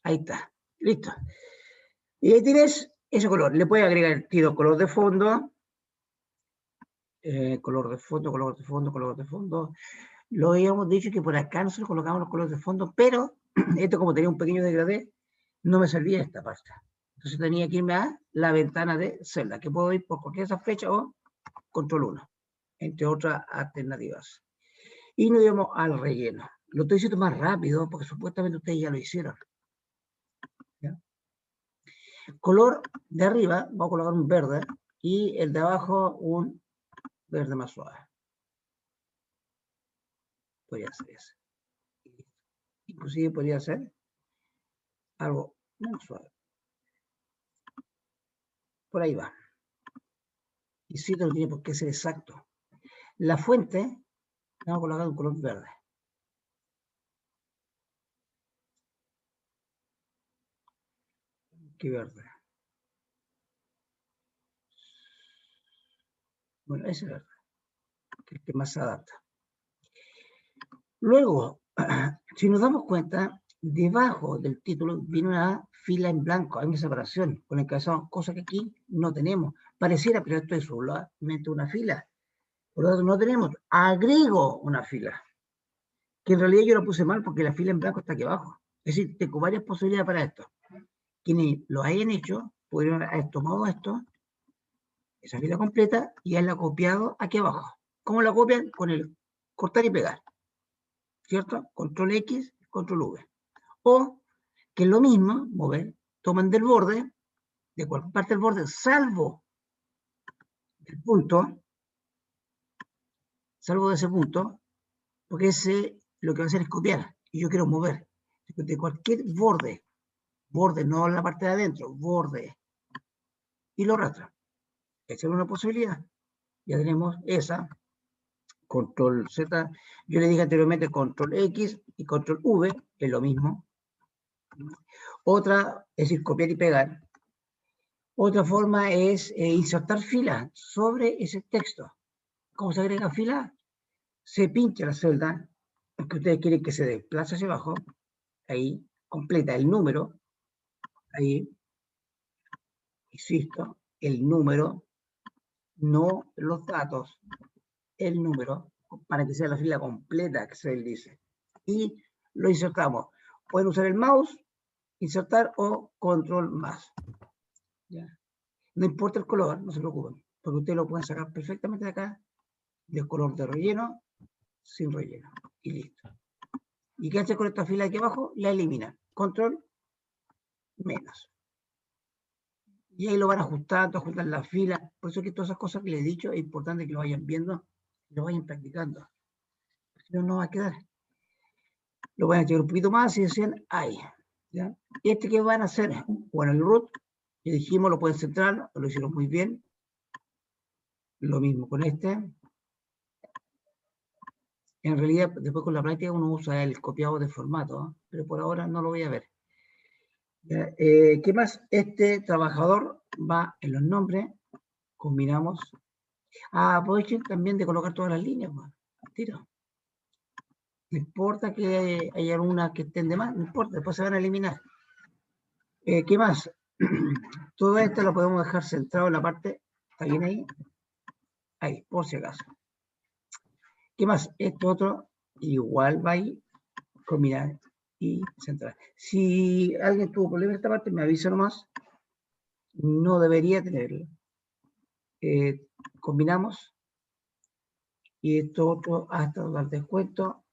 Ahí está. Listo. Y ahí tienes ese color. Le puedes agregar el tiro color de fondo. Color de fondo, color de fondo, color de fondo. Lo habíamos dicho que por acá nosotros colocamos los colores de fondo, pero esto como tenía un pequeño degradé, no me servía esta pasta. Entonces tenía que irme a la ventana de celda, que puedo ir por cualquier de esas flechas o control 1, entre otras alternativas. Y nos íbamos al relleno. Lo estoy diciendo más rápido porque supuestamente ustedes ya lo hicieron. ¿Ya? Color de arriba, voy a colocar un verde y el de abajo un verde más suave. Podría ser ese. Inclusive podría ser algo menos suave. Por ahí va. Y sí, no tiene por qué ser exacto. La fuente, vamos a colocar un color verde. ¿Qué verde? Bueno, ese verde, que es el que más se adapta. Luego, si nos damos cuenta, debajo del título viene una fila en blanco, hay una separación con el encabezado, cosa que aquí no tenemos. Pareciera, pero esto es solamente una fila. Por lo tanto, no tenemos. Agrego una fila, que en realidad yo la puse mal porque la fila en blanco está aquí abajo. Es decir, tengo varias posibilidades para esto. Quienes lo hayan hecho, pudieron haber tomado esto, esa fila completa, y haberla copiado aquí abajo. ¿Cómo la copian? Con el cortar y pegar. ¿Cierto? Control X, control V. O, que es lo mismo, mover, toman del borde, de cualquier parte del borde, salvo el punto, salvo de ese punto, porque ese lo que va a hacer es copiar, y yo quiero mover. De cualquier borde, borde, no la parte de adentro, borde, y lo arrastra. Esa es una posibilidad. Ya tenemos esa, control Z, yo le dije anteriormente control X y control V, es lo mismo. Otra, es decir, copiar y pegar. Otra forma es insertar fila sobre ese texto. ¿Cómo se agrega fila? Se pincha la celda que ustedes quieren que se desplace hacia abajo, ahí, completa el número, ahí, insisto, el número, no los datos, el número, para que sea la fila completa que se dice. Y lo insertamos. Pueden usar el mouse, insertar o control más. ¿Ya? No importa el color, no se preocupen, porque ustedes lo pueden sacar perfectamente de acá, del color de relleno, sin relleno, y listo. ¿Y qué hace con esta fila aquí abajo? La elimina. Control menos. Y ahí lo van ajustando, ajustan la fila. Por eso que todas esas cosas que les he dicho es importante que lo vayan viendo y lo vayan practicando. Si no, no va a quedar. Lo van a echar un poquito más y decían, ahí. ¿Ya? Este que van a hacer, bueno, el root, que dijimos, lo pueden centrar, lo hicieron muy bien. Lo mismo con este. En realidad, después con la práctica uno usa el copiado de formato, ¿eh? Pero por ahora no lo voy a ver. ¿Qué más? Este trabajador va en los nombres, combinamos. Aprovechen también de colocar todas las líneas, pues, al tiro. No importa que haya algunas que estén de más, no importa, después se van a eliminar. ¿Qué más? Todo esto lo podemos dejar centrado en la parte, ¿está bien ahí? Ahí, por si acaso. ¿Qué más? Esto otro, igual va ahí, combinar y centrar. Si alguien tuvo problemas en esta parte, me avisa nomás. No debería tenerlo. Combinamos y esto otro hasta dar descuento,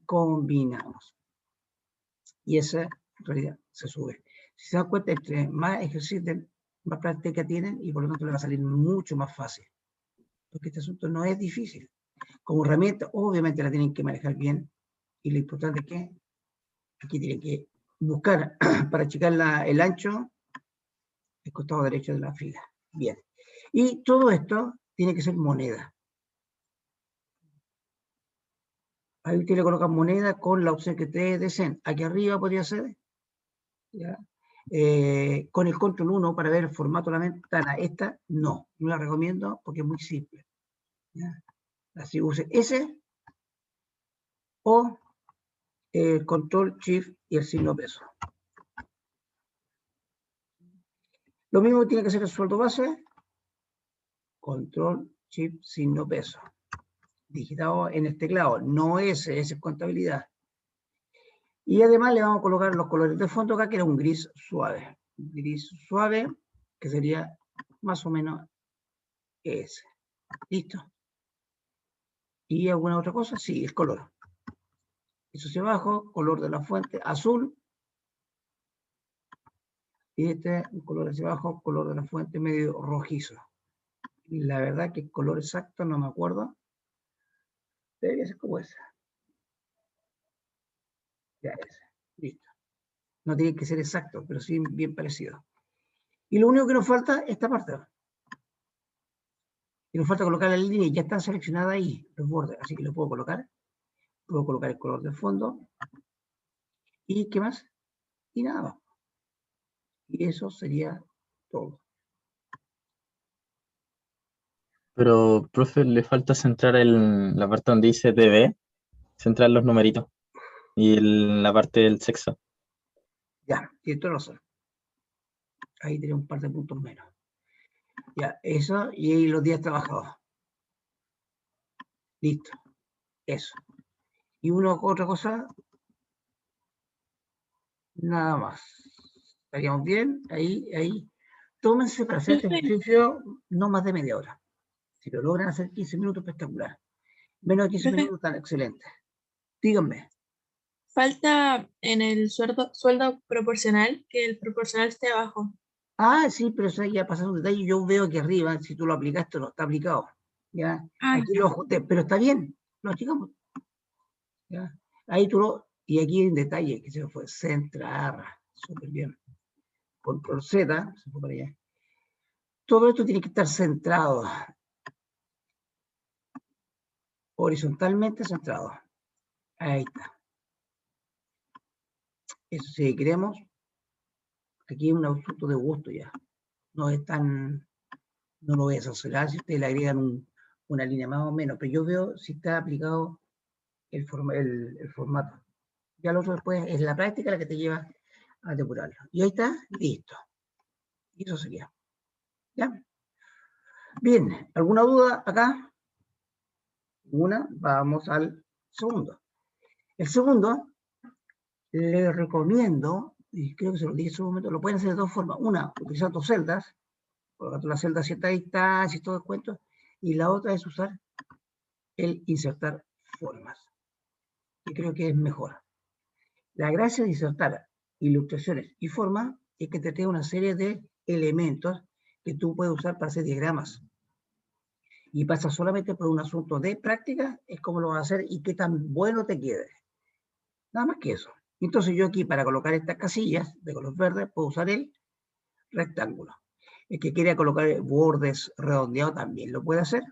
combinamos. Y esa en realidad se sube. Si se dan cuenta, entre más ejerciten, más práctica tienen y por lo tanto le va a salir mucho más fácil. Porque este asunto no es difícil. Como herramienta, obviamente la tienen que manejar bien y lo importante es que aquí tienen que buscar para achicar el ancho, el costado derecho de la fila. Bien. Y todo esto tiene que ser moneda. Ahí usted le coloca moneda con la opción que ustedes deseen. Aquí arriba podría ser. ¿Ya? Con el control 1 para ver el formato de la ventana. Esta no la recomiendo porque es muy simple. ¿Ya? Así use ese o el control shift y el signo peso. Lo mismo tiene que ser el sueldo base, control, shift, signo, peso. Digitado en el teclado, no ese es contabilidad. Y además le vamos a colocar los colores de fondo acá, que era un gris suave. Gris suave, que sería más o menos ese. ¿Listo? ¿Y alguna otra cosa? Sí, el color. Eso hacia abajo, color de la fuente, azul. Y este, un color hacia abajo, color de la fuente medio rojizo. La verdad que el color exacto no me acuerdo. Debería ser como ese. Ya ese. Listo. No tiene que ser exacto, pero sí bien parecido. Y lo único que nos falta es esta parte. Y nos falta colocar la línea y ya están seleccionadas ahí los bordes. Así que lo puedo colocar. Puedo colocar el color del fondo. ¿Y qué más? Y nada más. Y eso sería todo. Pero, profe, le falta centrar la parte donde dice DB, centrar los numeritos y la parte del sexo. Ya, tiene toda razón. Ahí tiene un par de puntos menos. Ya, eso y ahí los días trabajados. Listo. Eso. Y otra cosa, nada más. Estaríamos bien, ahí. Tómense para hacer este Profe, ejercicio no más de media hora. Si lo logran hacer 15 minutos, espectacular. Menos de 15 profe, minutos, tan excelente. Díganme. falta en el sueldo proporcional que el proporcional esté abajo. Ah, sí, pero eso ya pasando un detalle. Yo veo que arriba, si tú lo aplicaste, no está aplicado. ¿Ya? Ah, Aquí ya. lo ajusté, pero está bien. Lo achicamos. ¿Ya? Ahí tú lo. Y aquí hay un detalle que se fue centrar. Súper bien. Control Z, se fue para allá. Todo esto tiene que estar centrado. Horizontalmente centrado. Ahí está. Eso sí, queremos. Aquí es un asunto de gusto ya. No es tan. No lo voy a cancelar si ustedes le agregan una línea más o menos, pero yo veo si está aplicado el formato. Ya lo otro después es la práctica la que te lleva a depurarlo. Y ahí está, listo. Y eso sería. ¿Ya? Bien, ¿alguna duda acá? Una, vamos al segundo. El segundo, les recomiendo, y creo que se lo dije en su momento, lo pueden hacer de dos formas. Una, utilizando celdas, colocando la celda a cierta distancia y todo el cuento. Y la otra es usar el insertar formas, que creo que es mejor. La gracia de insertar ilustraciones y formas es que te trae una serie de elementos que tú puedes usar para hacer diagramas. Y pasa solamente por un asunto de práctica, es cómo lo vas a hacer y qué tan bueno te quede. Nada más que eso. Entonces yo aquí para colocar estas casillas de color verde puedo usar el rectángulo. El que quiera colocar bordes redondeados también lo puede hacer.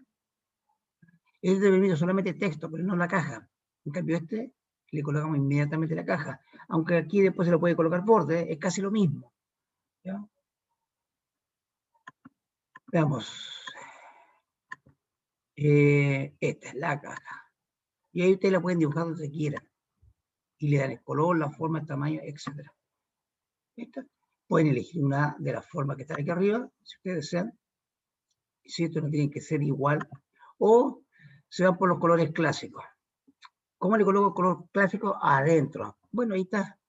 Este determina solamente texto, pero no la caja. En cambio este le colocamos inmediatamente la caja. Aunque aquí después se le puede colocar borde, es casi lo mismo. ¿Ya? Veamos. Esta es la caja. Y ahí ustedes la pueden dibujar donde quieran. Y le dan el color, la forma, el tamaño, etc. ¿Esta? Pueden elegir una de las formas que están aquí arriba, si ustedes desean. Si esto no tiene que ser igual. O se van por los colores clásicos. ¿Cómo le coloco el color clásico? Adentro. Bueno, ahí está.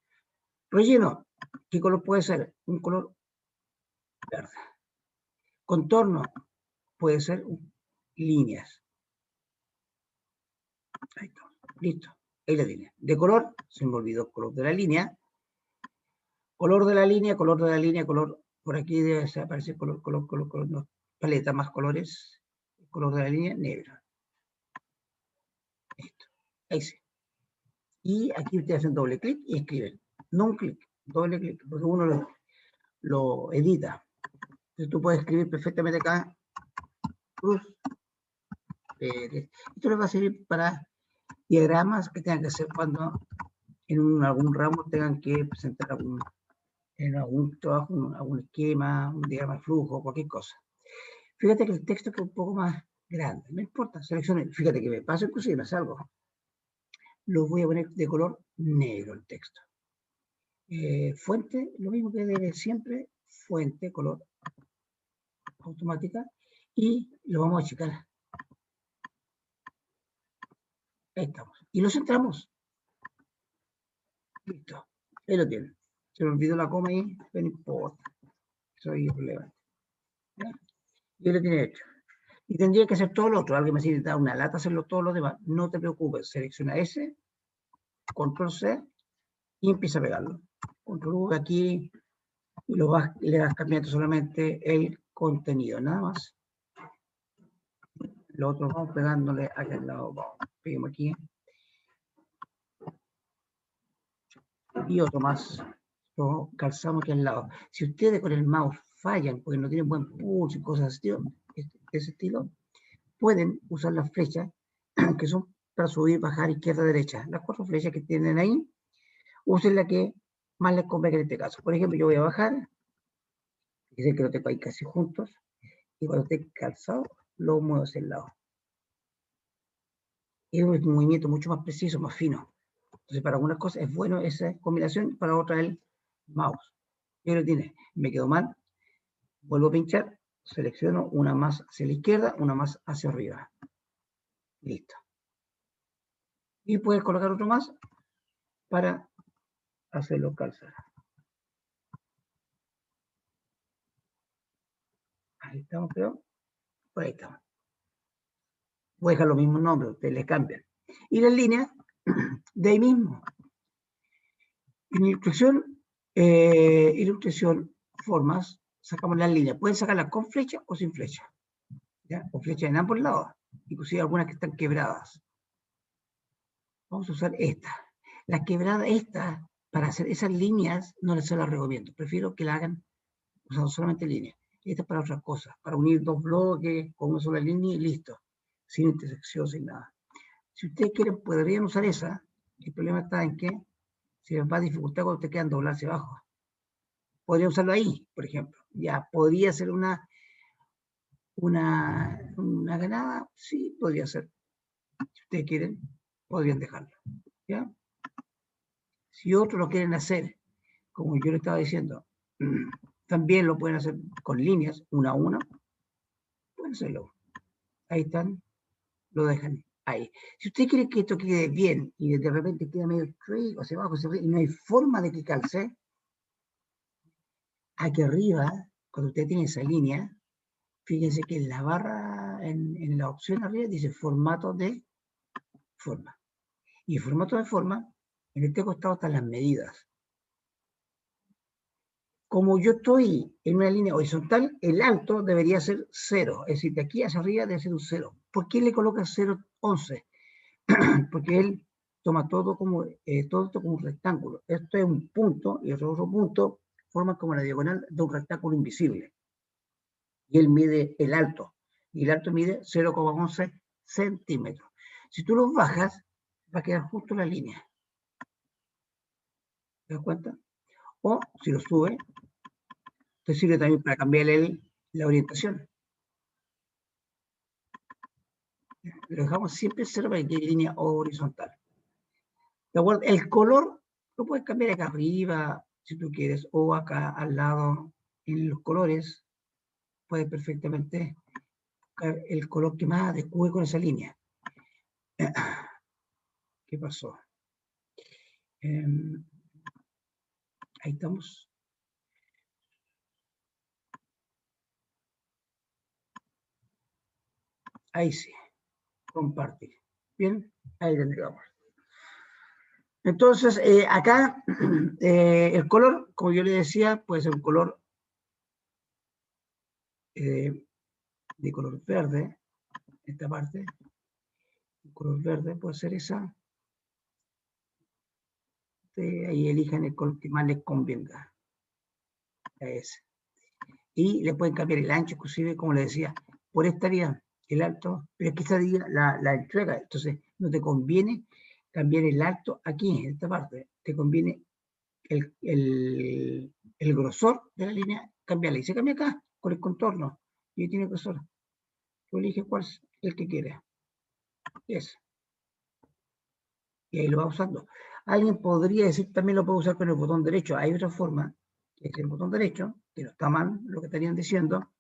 Relleno. ¿Qué color puede ser? Un color verde. Contorno. Puede ser líneas. Ahí está. Listo. Ahí la tiene. De color, se me olvidó, color de la línea. Color de la línea, color de la línea, color. Por aquí debe aparecer color, no. Paleta, más colores. Color de la línea, negro. Listo. Ahí sí. Y aquí ustedes hacen doble clic y escriben. No un clic, doble clic, porque uno lo edita. Entonces tú puedes escribir perfectamente acá Cruz Pérez. Esto les va a servir para diagramas que tengan que hacer cuando en algún ramo tengan que presentar en algún trabajo, algún esquema, un diagrama de flujo, cualquier cosa. Fíjate que el texto queda un poco más grande, no importa, seleccione. Fíjate que me paso inclusive, me salgo. Lo voy a poner de color negro el texto. Fuente, lo mismo que debe siempre, fuente, color automática y lo vamos a achicar. Ahí estamos. Y lo centramos. Listo. Ahí lo tienen. Se me olvidó la coma ahí, pero no importa. Eso es irrelevante. ¿Ya? Y lo tiene hecho. Y tendría que hacer todo lo otro. Alguien me dice, da una lata hacerlo todo lo demás. No te preocupes. Selecciona ese, control C y empieza a pegarlo. Control V aquí y le das cambiando solamente el contenido, nada más. Lo otro vamos pegándole aquí al lado. Vamos, peguemos aquí. Y otro más. Lo calzamos aquí al lado. Si ustedes con el mouse fallan porque no tienen buen pulso y cosas de ese estilo, pueden usar las flechas que son para subir, bajar, izquierda, derecha. Las 4 flechas que tienen ahí, usen la que más les convenga en este caso. Por ejemplo, yo voy a bajar, dicen que lo tengo ahí casi juntos, y cuando esté calzado, lo muevo hacia el lado. Es un movimiento mucho más preciso, más fino. Entonces, para algunas cosas es bueno esa combinación, para otras el mouse. Y lo tiene, me quedo mal, vuelvo a pinchar, selecciono una más hacia la izquierda, una más hacia arriba. Listo. Y puedes colocar otro más para hacerlo calzar. Ahí estamos, creo. Por ahí estamos. Voy a dejar los mismos nombres, ustedes les cambian. Y las líneas, de ahí mismo. En ilustración, formas, sacamos las líneas. Pueden sacarlas con flecha o sin flecha. ¿Ya? O flecha en ambos lados. Inclusive algunas que están quebradas. Vamos a usar esta. Las quebradas, estas, para hacer esas líneas, no les las recomiendo. Prefiero que la hagan usando solamente líneas. Esta es para otras cosas. Para unir dos bloques con una sola línea y listo. Sin intersección, sin nada. Si ustedes quieren, podrían usar esa. El problema está en que se les va a dificultar cuando te quedan doblarse abajo. Podría usarlo ahí, por ejemplo. Ya, podría ser una ganada, sí, podría ser. Si ustedes quieren, podrían dejarlo. ¿Ya? Si otros lo quieren hacer, como yo le estaba diciendo, también lo pueden hacer con líneas, una a una, pueden hacerlo. Ahí están, lo dejan ahí. Si usted quiere que esto quede bien y de repente queda medio straight, hacia abajo, y no hay forma de que calce, aquí arriba, cuando usted tiene esa línea, fíjense que en la barra, en la opción arriba, dice formato de forma. Y el formato de forma, en este costado están las medidas. Como yo estoy en una línea horizontal, el alto debería ser 0. Es decir, de aquí hacia arriba debe ser un 0. ¿Por qué le coloca 0,11? Porque él toma todo esto como un rectángulo. Esto es un punto y otro punto forma como la diagonal de un rectángulo invisible. Y él mide el alto. Y el alto mide 0,11 centímetros. Si tú los bajas, va a quedar justo la línea. ¿Te das cuenta? O si lo sube, te sirve también para cambiarle la orientación. Lo dejamos siempre 0 para que quede línea horizontal. ¿De acuerdo? El color lo puedes cambiar acá arriba, si tú quieres, o acá al lado en los colores. Puedes perfectamente buscar el color que más adecue con esa línea. ¿Qué pasó? Ahí estamos. Ahí sí. Compartir. Bien, ahí tendríamos. Entonces, acá el color, como yo le decía, puede ser un color de color verde, esta parte. Un color verde puede ser esa. Ahí elijan el color que más les convenga. Ese. Y le pueden cambiar el ancho, inclusive, como le decía, por esta vía, el alto, pero es que esta vía la entrega, entonces no te conviene cambiar el alto aquí, en esta parte, te conviene el grosor de la línea, cambiarla. Y se cambia acá, con el contorno, y ahí tiene grosor. Tú eliges cuál es el que quieres. Ese. Y ahí lo va usando. Alguien podría decir, también lo puede usar con el botón derecho. Hay otra forma, que es el botón derecho, que no está mal lo que estarían diciendo,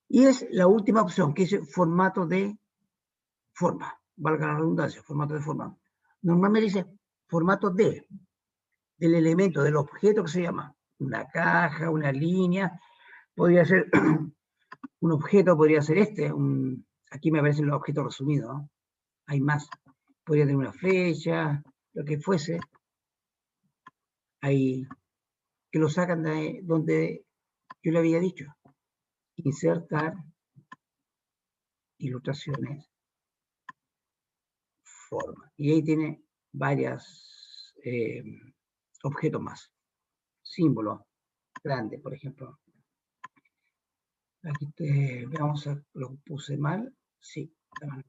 Y es la última opción, que dice formato de forma, valga la redundancia, formato de forma. Normalmente dice formato del elemento, del objeto que se llama. Una caja, una línea, podría ser un objeto, podría ser este, aquí me aparecen los objetos resumidos, ¿no? Hay más, podría tener una flecha, lo que fuese. Hay que lo sacan de donde yo le había dicho. Insertar ilustraciones, forma. Y ahí tiene varios objetos más. Símbolos grandes, por ejemplo. Aquí veamos, lo puse mal. Sí, estaban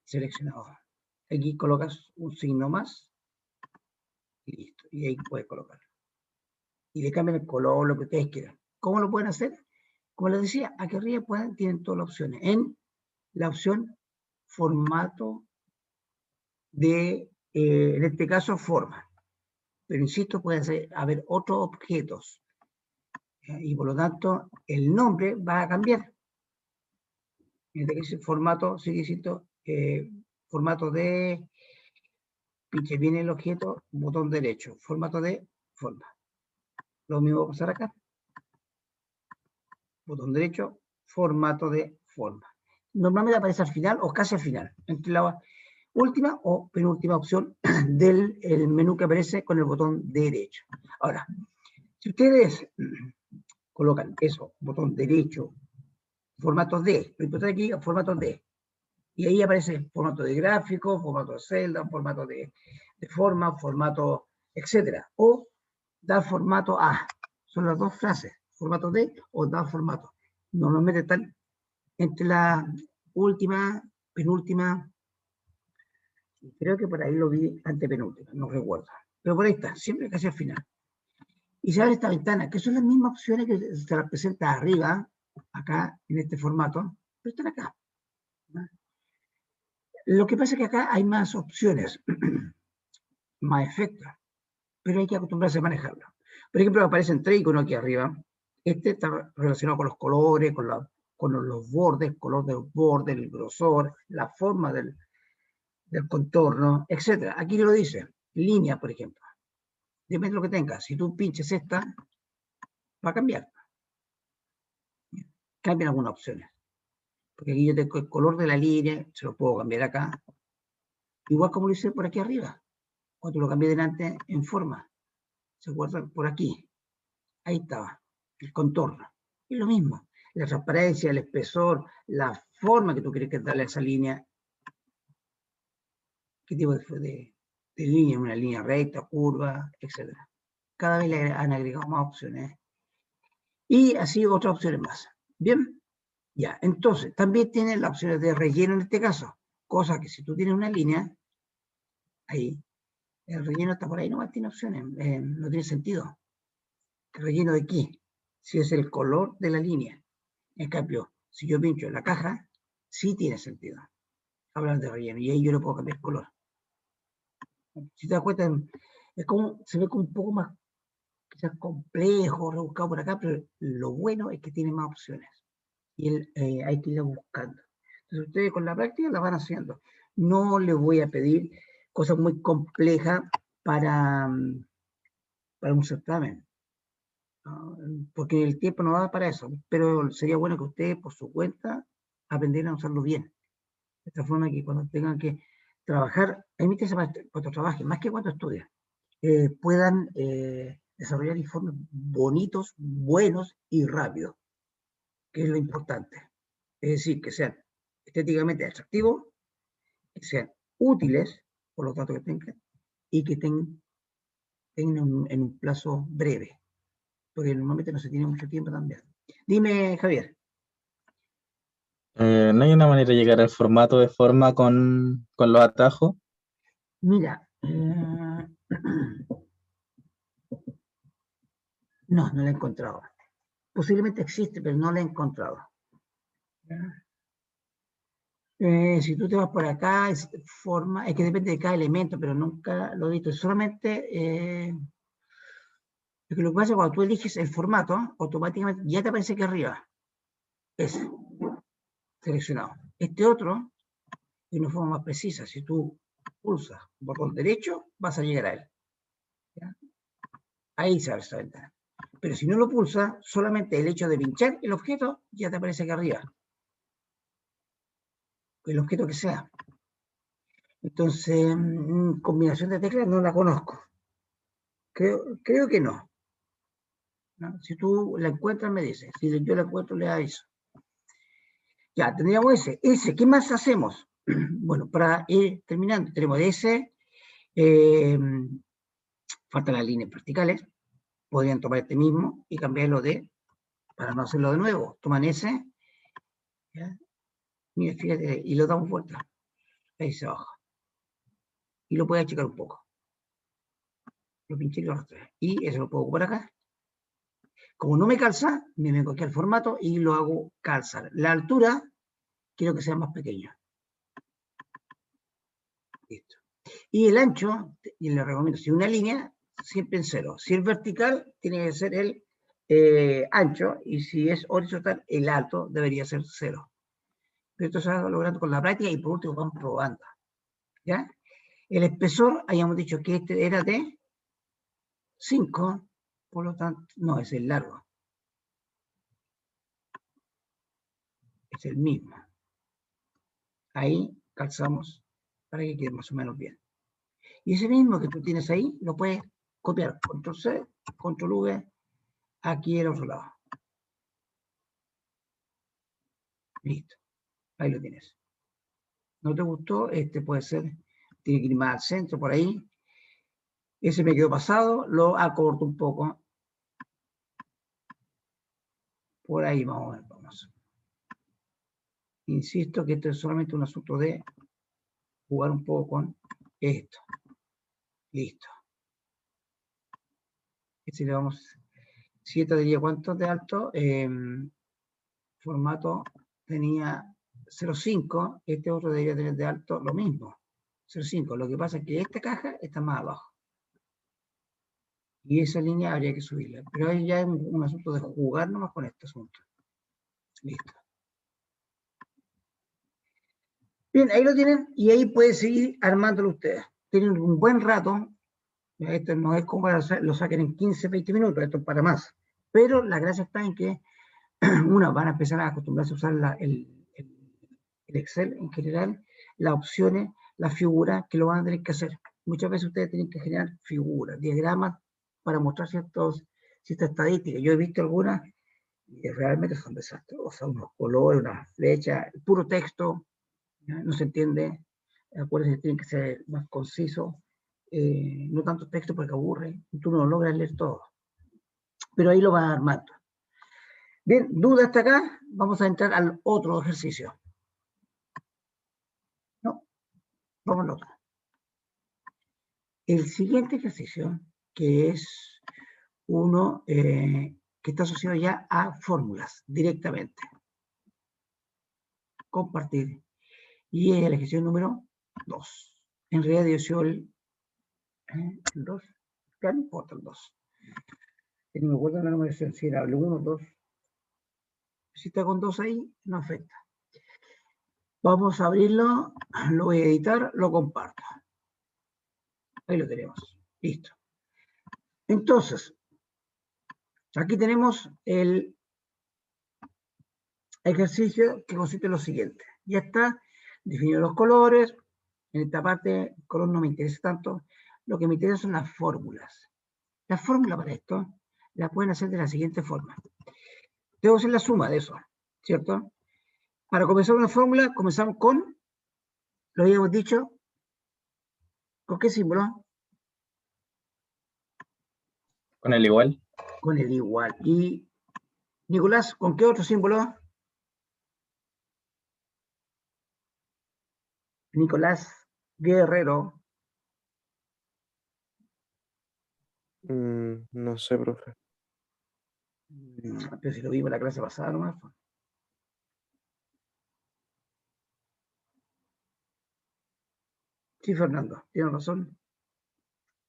seleccionados. Aquí colocas un signo más. Y listo. Y ahí puedes colocar. Y le cambian el color, lo que ustedes quieran. ¿Cómo lo pueden hacer? Como les decía, aquí arriba tienen todas las opciones. En la opción formato de, en este caso, forma. Pero insisto, puede haber otros objetos. Y por lo tanto, el nombre va a cambiar. En este caso, formato, sigue siendo formato de, pinche bien el objeto, botón derecho, formato de forma. Lo mismo va a pasar acá. Botón derecho, formato de forma. Normalmente aparece al final o casi al final, entre la última o penúltima opción del menú que aparece con el botón derecho. Ahora, si ustedes colocan eso, botón derecho, formato D, lo importante aquí es formato D, y ahí aparece formato de gráfico, formato de celda, formato de forma, formato, etcétera, o da formato A. Son las dos frases, formato D o da formato. Normalmente están entre la última, penúltima, creo que por ahí lo vi antepenúltima, no recuerdo. Pero por ahí está, siempre casi al final. Y se abre esta ventana, que son las mismas opciones que se las presenta arriba, acá, en este formato, pero están acá. Lo que pasa es que acá hay más opciones, más efectos, pero hay que acostumbrarse a manejarlo. Por ejemplo, aparecen tres iconos aquí arriba. Este está relacionado con los colores, con los bordes, color del borde, el grosor, la forma del contorno, etc. Aquí lo dice, línea, por ejemplo. Depende de lo que tengas. Si tú pinches esta, va a cambiar. Cambian algunas opciones. Porque aquí yo tengo el color de la línea, se lo puedo cambiar acá. Igual como lo hice por aquí arriba. Cuando lo cambié delante en forma. ¿Se acuerdan? Por aquí. Ahí estaba. El contorno. Es lo mismo. La transparencia, el espesor, la forma que tú quieres que darle a esa línea. ¿Qué tipo de línea? Una línea recta, curva, etc. Cada vez le han agregado más opciones. Y así otras opciones más. Bien. Ya, entonces, también tiene las opciones de relleno en este caso, cosa que si tú tienes una línea, ahí, el relleno está por ahí, no tiene opciones, no tiene sentido. ¿El relleno de qué? Si es el color de la línea. En cambio, si yo pincho en la caja, sí tiene sentido hablar de relleno, y ahí yo le puedo cambiar color. Si te das cuenta, es como, se ve como un poco más quizás complejo, rebuscado por acá, pero lo bueno es que tiene más opciones. Y hay que ir buscando. Entonces ustedes con la práctica la van haciendo. No les voy a pedir cosas muy complejas para un certamen, ¿no? Porque el tiempo no da para eso, pero sería bueno que ustedes por su cuenta aprendieran a usarlo bien. De esta forma que cuando tengan que trabajar, emítese cuando trabajen, más que cuando estudien, puedan desarrollar informes bonitos, buenos y rápidos, que es lo importante. Es decir, que sean estéticamente atractivos, que sean útiles por los datos que tengan y que tengan en un plazo breve, porque normalmente no se tiene mucho tiempo también. Dime, Javier. ¿No hay una manera de llegar al formato de forma con los atajos? Mira, no la he encontrado. Posiblemente existe, pero no la he encontrado. Si tú te vas por acá, es que depende de cada elemento, pero nunca lo he visto. Solamente lo que pasa es que cuando tú eliges el formato, automáticamente ya te aparece aquí arriba. ese, seleccionado. Este otro, de una forma más precisa, si tú pulsas botón derecho, vas a llegar a él. ¿Ya? Ahí se abre esta ventana. Pero si no lo pulsas, solamente el hecho de pinchar el objeto ya te aparece aquí arriba. El objeto que sea. Entonces, combinación de teclas no la conozco. Creo que no. ¿No? Si tú la encuentras, me dices. Si yo la encuentro, le aviso. Ya, tendríamos ese. Ese, ¿qué más hacemos? Bueno, para ir terminando, tenemos ese. Faltan las líneas verticales. Podrían tomar este mismo y cambiarlo de, para no hacerlo de nuevo. Toman ese. ¿Ya? Mira, fíjate, y lo damos vuelta. Ahí se baja. Y lo puedes achicar un poco. Lo pinché y lo arrastré. Y eso lo puedo ocupar acá. Como no me calza, me vengo aquí al formato y lo hago calzar. La altura, quiero que sea más pequeña. Listo. Y el ancho, y le recomiendo, si una línea, siempre en 0. Si es vertical, tiene que ser el ancho, y si es horizontal, el alto debería ser 0. Pero esto se va logrando con la práctica y por último vamos probando. ¿Ya? El espesor, habíamos dicho que este era de 5, por lo tanto, no, es el largo. Es el mismo. Ahí calzamos para que quede más o menos bien. Y ese mismo que tú tienes ahí, lo puedes copiar. Control C, Control V, aquí al otro lado. Listo. Ahí lo tienes. ¿No te gustó? Este puede ser, tiene que ir más al centro, por ahí. Ese me quedó pasado, lo acorto un poco. Por ahí vamos a ver, vamos. Insisto que esto es solamente un asunto de jugar un poco con esto. Listo. Si le vamos, 7 diría cuánto de alto, formato tenía 0,5, este otro debería tener de alto lo mismo, 0,5. Lo que pasa es que esta caja está más abajo. Y esa línea habría que subirla. Pero ahí ya es un asunto de jugar nomás con este asunto. Listo. Bien, ahí lo tienen y ahí pueden seguir armándolo ustedes. Tienen un buen rato. Esto no es como lo saquen en 15, 20 minutos, esto es para más. Pero la gracia está en que una van a empezar a acostumbrarse a usar el Excel en general, las opciones, las figuras que lo van a tener que hacer. Muchas veces ustedes tienen que generar figuras, diagramas para mostrar ciertas estadísticas. Yo he visto algunas y realmente son desastres. O sea, unos colores, unas flechas, puro texto, ¿ya? No se entiende. Acuérdense, tienen que ser más concisos. No tanto texto porque aburre. Tú no logras leer todo. Pero ahí lo vas armando. Bien, duda hasta acá. Vamos a entrar al otro ejercicio. No, vamos al otro. El siguiente ejercicio, que es uno que está asociado ya a fórmulas directamente. Compartir. Y es el ejercicio número 2. En realidad yo soy el 2. Ya no importa el 2. No me acuerdo la numeración, si era el 1, 2. Si está con 2 ahí, no afecta. Vamos a abrirlo, lo voy a editar, lo comparto. Ahí lo tenemos. Listo. Entonces, aquí tenemos el ejercicio que consiste en lo siguiente. Ya está definido los colores. En esta parte, el color no me interesa tanto. Lo que me interesa son las fórmulas. La fórmula para esto la pueden hacer de la siguiente forma. Debo hacer la suma de eso, ¿cierto? Para comenzar una fórmula, comenzamos con, lo habíamos dicho, ¿con qué símbolo? Con el igual. Con el igual. Y, Nicolás, ¿con qué otro símbolo? Nicolás Guerrero. No sé, profe. Pero si lo vimos en la clase pasada nomás. Sí, Fernando, tiene razón.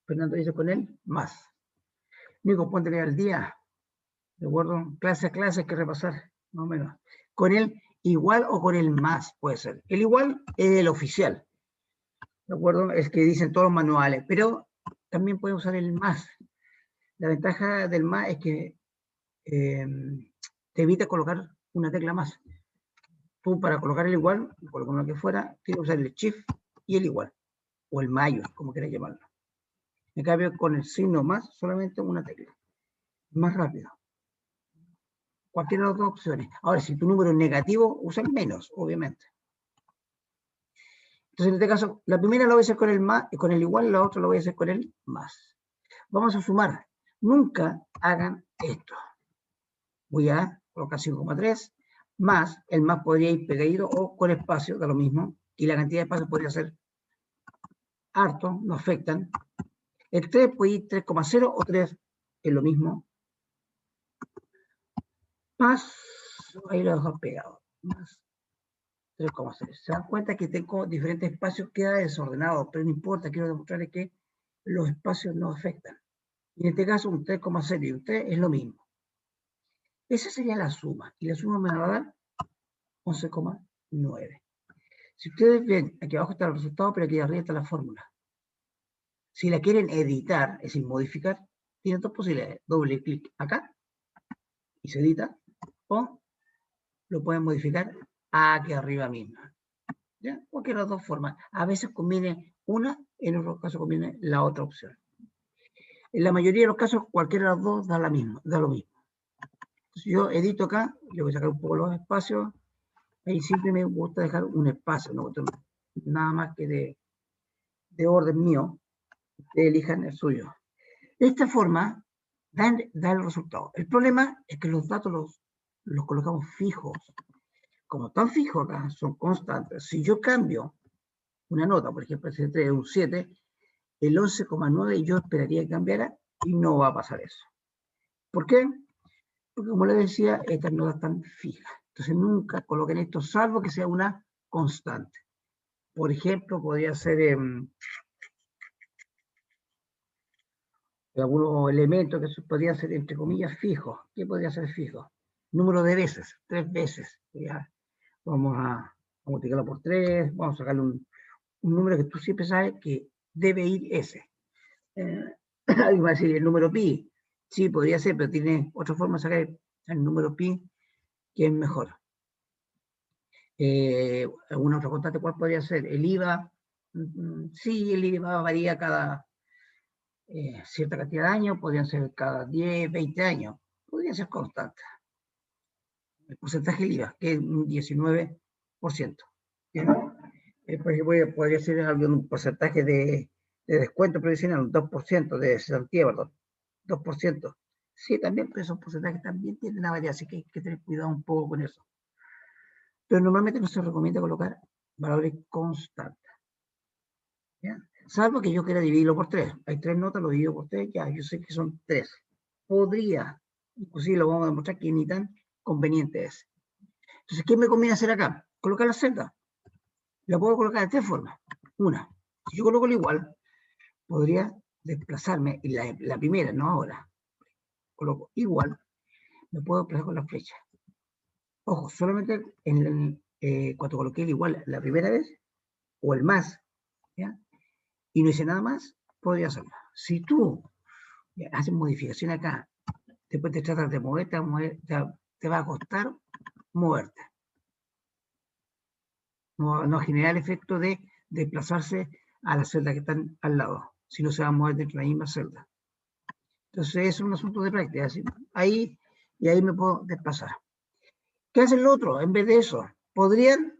Fernando dice con él, más. Nico, ponte al día. ¿De acuerdo? Clase a clase hay que repasar, más o menos. con el igual o con el más, puede ser. El igual es el oficial, ¿de acuerdo? Es que dicen todos los manuales, pero también puede usar el más. La ventaja del más es que te evita colocar una tecla más. Tú para colocar el igual, colocar lo que fuera, tienes que usar el shift y el igual, o el mayor, como quieras llamarlo. En cambio, con el signo más, solamente una tecla. Más rápido. Cualquiera de las dos opciones. Ahora, si tu número es negativo, usa el menos, obviamente. Entonces, en este caso, la primera lo voy a hacer con el más, con el igual, la otra lo voy a hacer con el más. Vamos a sumar. Nunca hagan esto. Voy a colocar 5,3 más, el más podría ir pegadito o con espacio, da lo mismo, y la cantidad de espacios podría ser harto, no afectan. El 3 puede ir 3,0 o 3 es lo mismo. Más, ahí lo dejo pegado, más 3,0. Se dan cuenta que tengo diferentes espacios, queda desordenado, pero no importa, quiero demostrarles que los espacios no afectan. Y en este caso, un 3,0 y un 3 es lo mismo. Esa sería la suma, y la suma me va a dar 11,9. Si ustedes ven, aquí abajo está el resultado, pero aquí arriba está la fórmula. Si la quieren editar, es decir, modificar, tienen dos posibilidades. Doble clic acá, y se edita, o lo pueden modificar aquí arriba mismo. ¿Ya? Cualquiera de las dos formas. A veces conviene una, en otros casos conviene la otra opción. En la mayoría de los casos, cualquiera de las dos da lo mismo. Entonces yo edito acá, le voy a sacar un poco los espacios. Ahí siempre me gusta dejar un espacio, no nada más que de orden mío. Ustedes elijan el suyo. De esta forma, da el resultado. El problema es que los datos los colocamos fijos. Como están fijos acá, son constantes. Si yo cambio una nota, por ejemplo, ese 3 es un 7, el 11,9 yo esperaría que cambiara y no va a pasar eso. ¿Por qué? Porque como les decía, estas notas están fijas. Entonces nunca coloquen esto, salvo que sea una constante. Por ejemplo, podría ser algunos elementos que podrían ser, entre comillas, fijos. ¿Qué podría ser fijo? Número de veces, 3 veces. ¿Ya? Vamos a multiplicarlo por 3, vamos a sacarle un número que tú siempre sabes que debe ir ese. Alguien va a decir el número pi. Sí, podría ser, pero tiene otra forma de sacar el número pi que es mejor. ¿Alguna otra constante cuál podría ser? El IVA. Sí, el IVA varía cada cierta cantidad de años, podrían ser cada 10, 20 años. Podría ser constante. El porcentaje del IVA, que es un 19%. Por ejemplo, podría ser algún porcentaje de descuento provisional, un 2% de cesantía, perdón, 2%. Sí, también, pero esos porcentajes también tienden a variar, así que hay que tener cuidado un poco con eso. Pero normalmente no se recomienda colocar valores constantes. ¿Ya? Salvo que yo quiera dividirlo por 3. Hay 3 notas, lo divido por 3, ya, yo sé que son 3. Podría, inclusive lo vamos a demostrar que ni tan conveniente es. Entonces, ¿qué me conviene hacer acá? Colocar la celda. La puedo colocar de 3 formas. Una, si yo coloco el igual, podría desplazarme, y la primera, no ahora, coloco igual, me puedo desplazar con la flecha. Ojo, solamente cuando coloqué el igual la primera vez, o el más, ¿ya? Y no hice nada más, podría hacerlo. Si tú haces modificación acá, después te tratas de mover, te va a costar moverte. No genera el efecto de desplazarse a las celdas que están al lado, si no se va a mover dentro de la misma celda. Entonces es un asunto de práctica. Así, ahí me puedo desplazar. ¿Qué hace el otro? En vez de eso, podrían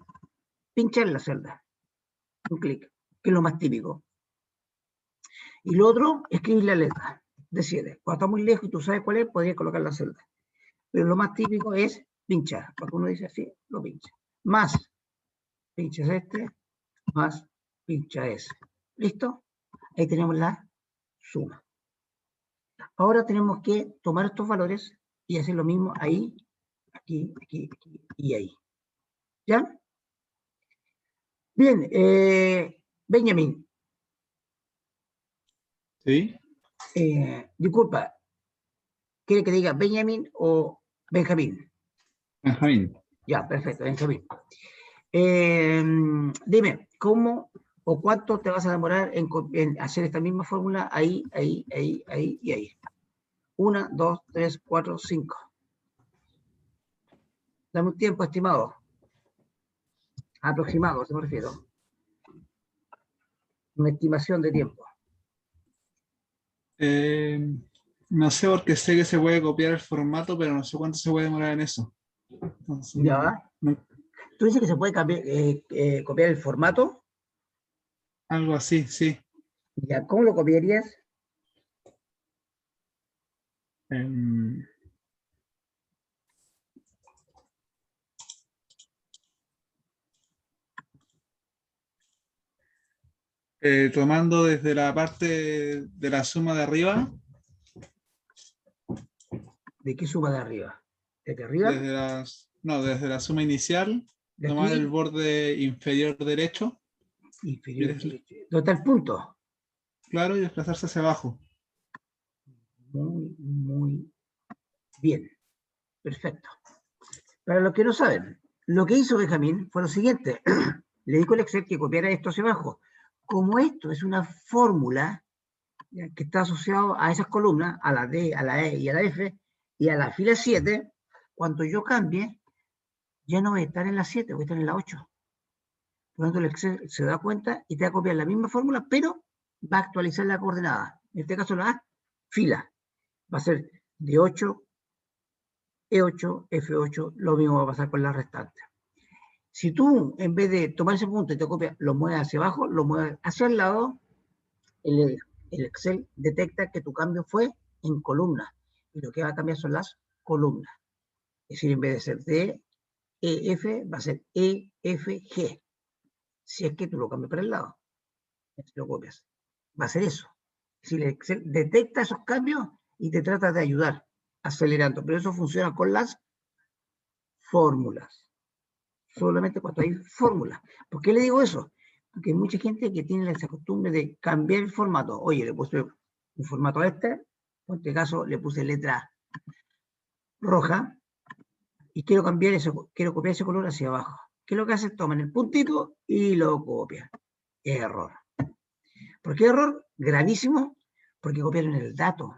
pinchar la celda. Un clic, que es lo más típico. Y lo otro, escribir la letra. Decide, cuando está muy lejos y tú sabes cuál es, podrías colocar la celda. Pero lo más típico es pinchar. Cuando uno dice así, lo pincha. Más, pinchas este, más, pincha ese. ¿Listo? Ahí tenemos la suma. Ahora tenemos que tomar estos valores y hacer lo mismo ahí, aquí, aquí, aquí y ahí. ¿Ya? Bien, Benjamín. Sí, Disculpa, ¿quiere que diga Benjamín o Benjamín? Benjamín. Ya, perfecto, Benjamín. Dime, ¿cómo o cuánto te vas a demorar en hacer esta misma fórmula ahí y ahí? 1, 2, 3, 4, 5. Dame un tiempo estimado. Aproximado, se me refiero. Una estimación de tiempo. No sé porque sé que se puede copiar el formato, pero no sé cuánto se puede demorar en eso. Entonces, Ya. ¿Tú dices que se puede cambiar, copiar el formato? algo así, sí. Ya, ¿cómo lo copiarías? Em, tomando desde la parte de la suma de arriba, ¿De qué suma de arriba? ¿De arriba? desde la suma inicial, ¿De tomar el aquí? borde inferior derecho, y Inferior. ¿Dónde está el punto? claro, y desplazarse hacia abajo. Muy bien. Perfecto. Para los que no saben, lo que hizo Benjamín fue lo siguiente. Le dijo al Excel que copiara esto hacia abajo. Como esto es una fórmula que está asociado a esas columnas, a la D, a la E y a la F, y a la fila 7, cuando yo cambie, ya no voy a estar en la 7, voy a estar en la 8. Por lo tanto, el Excel se da cuenta y te va a copiar la misma fórmula, pero va a actualizar la coordenada. En este caso, la A, fila. Va a ser de 8, E8, F8, lo mismo va a pasar con la restante. Si tú, en vez de tomar ese punto y te copias, lo mueves hacia abajo, lo mueves hacia el lado, el Excel detecta que tu cambio fue en columnas. Y lo que va a cambiar son las columnas. Es decir, en vez de ser D, E, F, va a ser E, F, G. Si es que tú lo cambias para el lado. Si lo copias. Va a ser eso. Si el Excel detecta esos cambios y te trata de ayudar acelerando. Pero eso funciona con las fórmulas. Solamente cuando hay fórmulas. ¿Por qué le digo eso? Porque hay mucha gente que tiene esa costumbre de cambiar el formato. Oye, le puse un formato a este, en este caso le puse letra roja, y quiero cambiar eso, quiero copiar ese color hacia abajo. ¿Qué es lo que hace? Toman el puntito y lo copian. Error. ¿Por qué error? Gravísimo, porque copiaron el dato.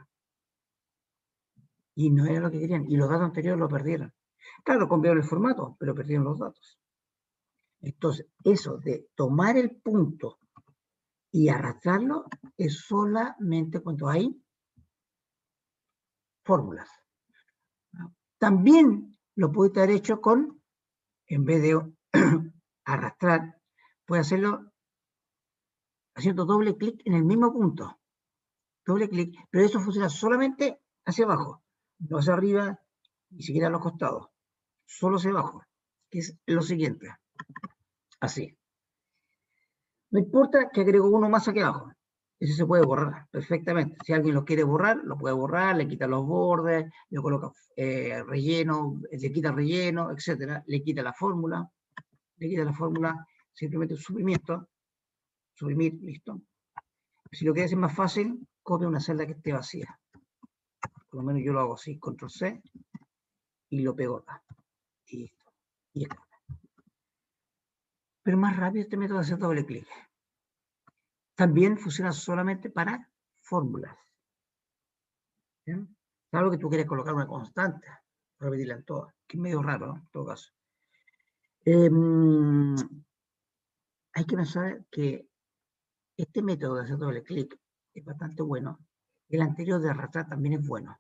Y no era lo que querían. Y los datos anteriores lo perdieron. Claro, cambiaron el formato, pero perdieron los datos. Entonces, eso de tomar el punto y arrastrarlo es solamente cuando hay fórmulas. También lo puede haber hecho con, en vez de arrastrar, puede hacerlo haciendo doble clic en el mismo punto. Doble clic, pero eso funciona solamente hacia abajo, no hacia arriba, ni siquiera a los costados, solo hacia abajo, que es lo siguiente. Así. No importa que agrego uno más aquí abajo. Ese se puede borrar perfectamente. Si alguien lo quiere borrar, lo puede borrar, le quita los bordes, le coloca relleno, le quita relleno, etcétera, le quita la fórmula, simplemente suprimir, listo. Si lo quieres hacer más fácil, copia una celda que esté vacía. Por lo menos yo lo hago así, control C, y lo pego acá. Y listo. Y acá. Pero más rápido este método de hacer doble clic. También funciona solamente para fórmulas. ¿Ya? Claro que tú quieres colocar una constante, repetirla en todas, que es medio raro, ¿no? En todo caso. Hay que pensar que este método de hacer doble clic es bastante bueno. El anterior de arrastrar también es bueno.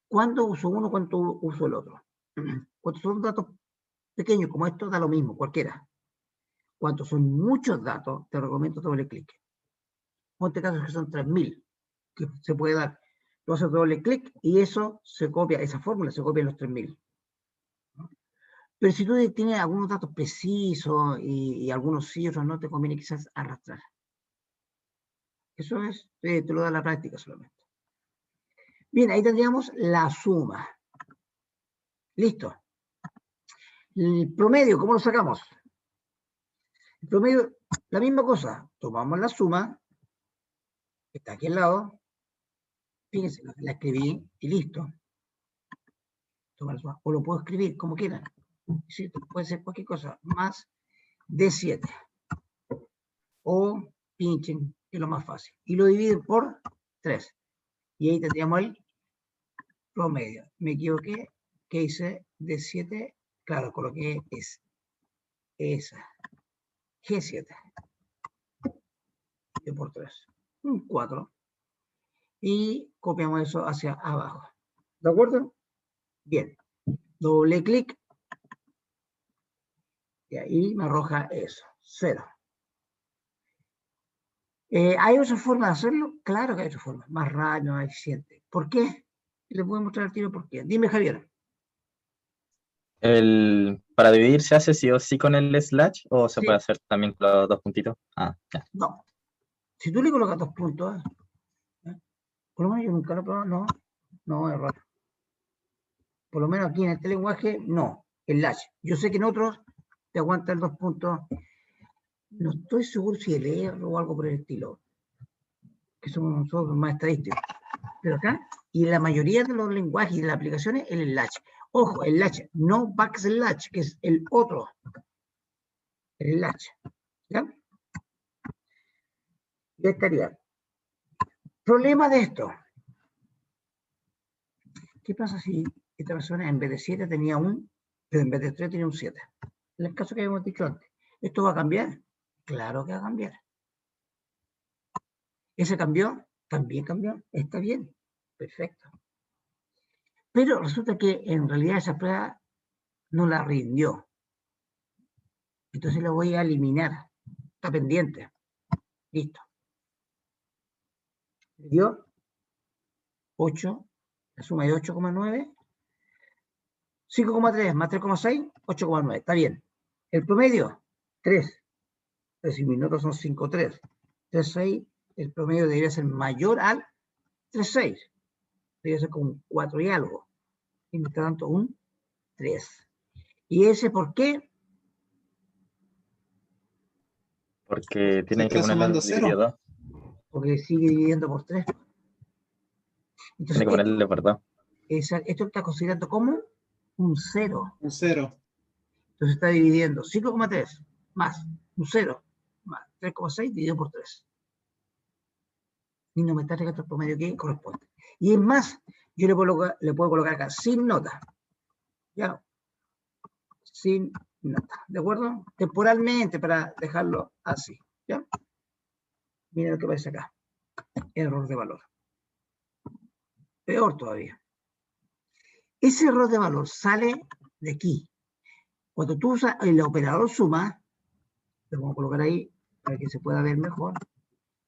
¿Cuándo uso uno, cuándo uso el otro? Cuando son datos pequeños como estos, da lo mismo, cualquiera. Cuando son muchos datos, te recomiendo doble clic. En este caso que son 3000, que se puede dar. Lo haces doble clic y eso se copia, esa fórmula se copia en los 3000. Pero si tú tienes algunos datos precisos y algunos sí, otros no, te conviene quizás arrastrar. Eso es, te lo da la práctica solamente. Bien, ahí tendríamos la suma. Listo. El promedio, ¿cómo lo sacamos? El promedio, la misma cosa. Tomamos la suma, que está aquí al lado. Fíjense, la escribí y listo. Toma la suma. O lo puedo escribir como quieran. Sí, puede ser cualquier cosa, más D7. O pinchen, que es lo más fácil. Y lo dividen por 3. Y ahí tendríamos el promedio. Me equivoqué, que hice D7, claro, coloqué esa. G7. Y por 3. Un 4. Y copiamos eso hacia abajo. ¿De acuerdo? Bien. Doble clic. Y ahí me arroja eso. 0. ¿Hay otra forma de hacerlo? Claro que hay otra forma. Más rápido, más eficiente. ¿Por qué? Les voy a mostrar el tiro por qué. Dime, Javier. Para dividir se hace sí o sí con el slash o se Sí. puede hacer también con los dos puntitos. Ah, ya. No. Si tú le colocas 2 puntos, por lo menos yo nunca lo he probado, no, error. Por lo menos aquí en este lenguaje, no, el latch. Yo sé que en otros te aguantan 2 puntos. No estoy seguro si el R o algo por el estilo, que somos nosotros más estadísticos. Pero acá, y en la mayoría de los lenguajes y de las aplicaciones, el latch. Ojo, el latch, no backslash, que es el otro. El latch. ¿Ya? Ya estaría. Problema de esto. ¿Qué pasa si esta persona en vez de 7 tenía pero en vez de 3 tenía un 7? En el caso que habíamos dicho antes. ¿Esto va a cambiar? Claro que va a cambiar. ¿Ese cambió? También cambió. Está bien. Perfecto. Pero resulta que en realidad esa prueba no la rindió. Entonces la voy a eliminar. Está pendiente. Listo. Le dio 8, la suma de 8,9, 5,3 más 3,6, 8,9. Está bien. El promedio, 3. Entonces, si mis notas son 5,3, 3,6, el promedio debería ser mayor al 3,6. Debería ser como un 4 y algo. Y me está dando un 3. ¿Y ese por qué? Porque Se tiene que está sumando ponerlo dividido 2. Porque sigue dividiendo por 3. Entonces, Tiene que ponerle por 2. esto está considerando como un 0. Un 0. Entonces está dividiendo 5,3 más un 0 más 3,6 dividido por 3. Y no me está llegando el promedio que corresponde. Y es más, yo le puedo colocar acá sin nota. ¿Ya? Sin nota. ¿De acuerdo? Temporalmente para dejarlo así. ¿Ya? Miren lo que aparece acá. Error de valor. Peor todavía. Ese error de valor sale de aquí. Cuando tú usas el operador suma, lo vamos a colocar ahí para que se pueda ver mejor.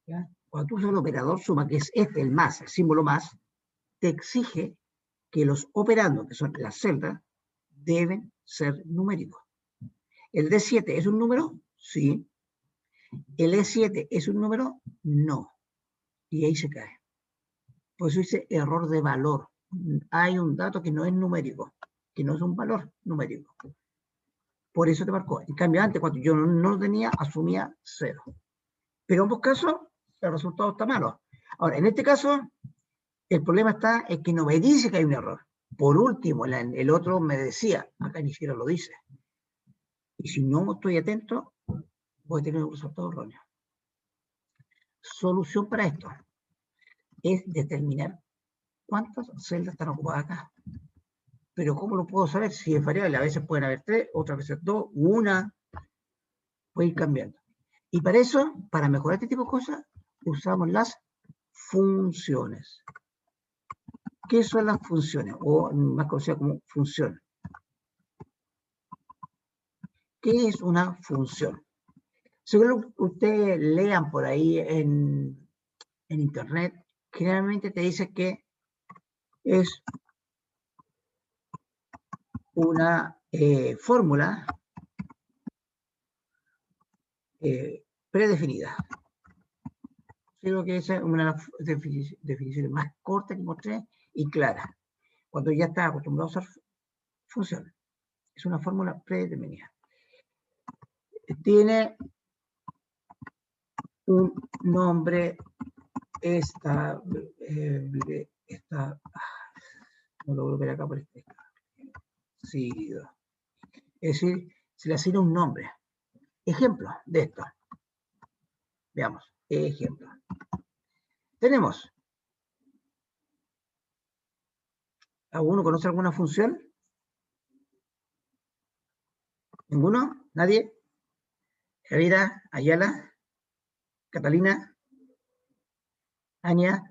¿Ya? Cuando tú usas el operador suma, que es este, el más, el símbolo más, te exige que los operandos, que son las celdas, deben ser numéricos. ¿El D7 es un número? Sí. ¿El E7 es un número? No. Y ahí se cae. Por eso dice error de valor. Hay un dato que no es numérico, que no es un valor numérico. Por eso te marcó. En cambio, antes, cuando yo no lo tenía, asumía 0. Pero en ambos casos, el resultado está malo. Ahora, en este caso, el problema está en que no me dice que hay un error. Por último, el otro me decía, acá ni siquiera lo dice. Y si no estoy atento, voy a tener un resultado erróneo. Solución para esto es determinar cuántas celdas están ocupadas acá. Pero ¿cómo lo puedo saber? Si es variable, a veces pueden haber 3, otras veces 2, una, puede ir cambiando. Y para eso, para mejorar este tipo de cosas, usamos las funciones. ¿Qué son las funciones? O más conocidas como función. ¿Qué es una función? Según lo que ustedes lean por ahí en internet, generalmente te dice que es una fórmula predefinida. Creo que esa es una de las definiciones más cortas que encontré y clara. Cuando ya estás acostumbrado a usar funciones. Es una fórmula predeterminada. Tiene un nombre estable. No lo voy a ver acá por este. Sí. Es decir, se le asigna un nombre. Ejemplo de esto. Veamos, ejemplo. Tenemos. ¿Alguno conoce alguna función? ¿Ninguno? ¿Nadie? Javira, Ayala, Catalina, Ania.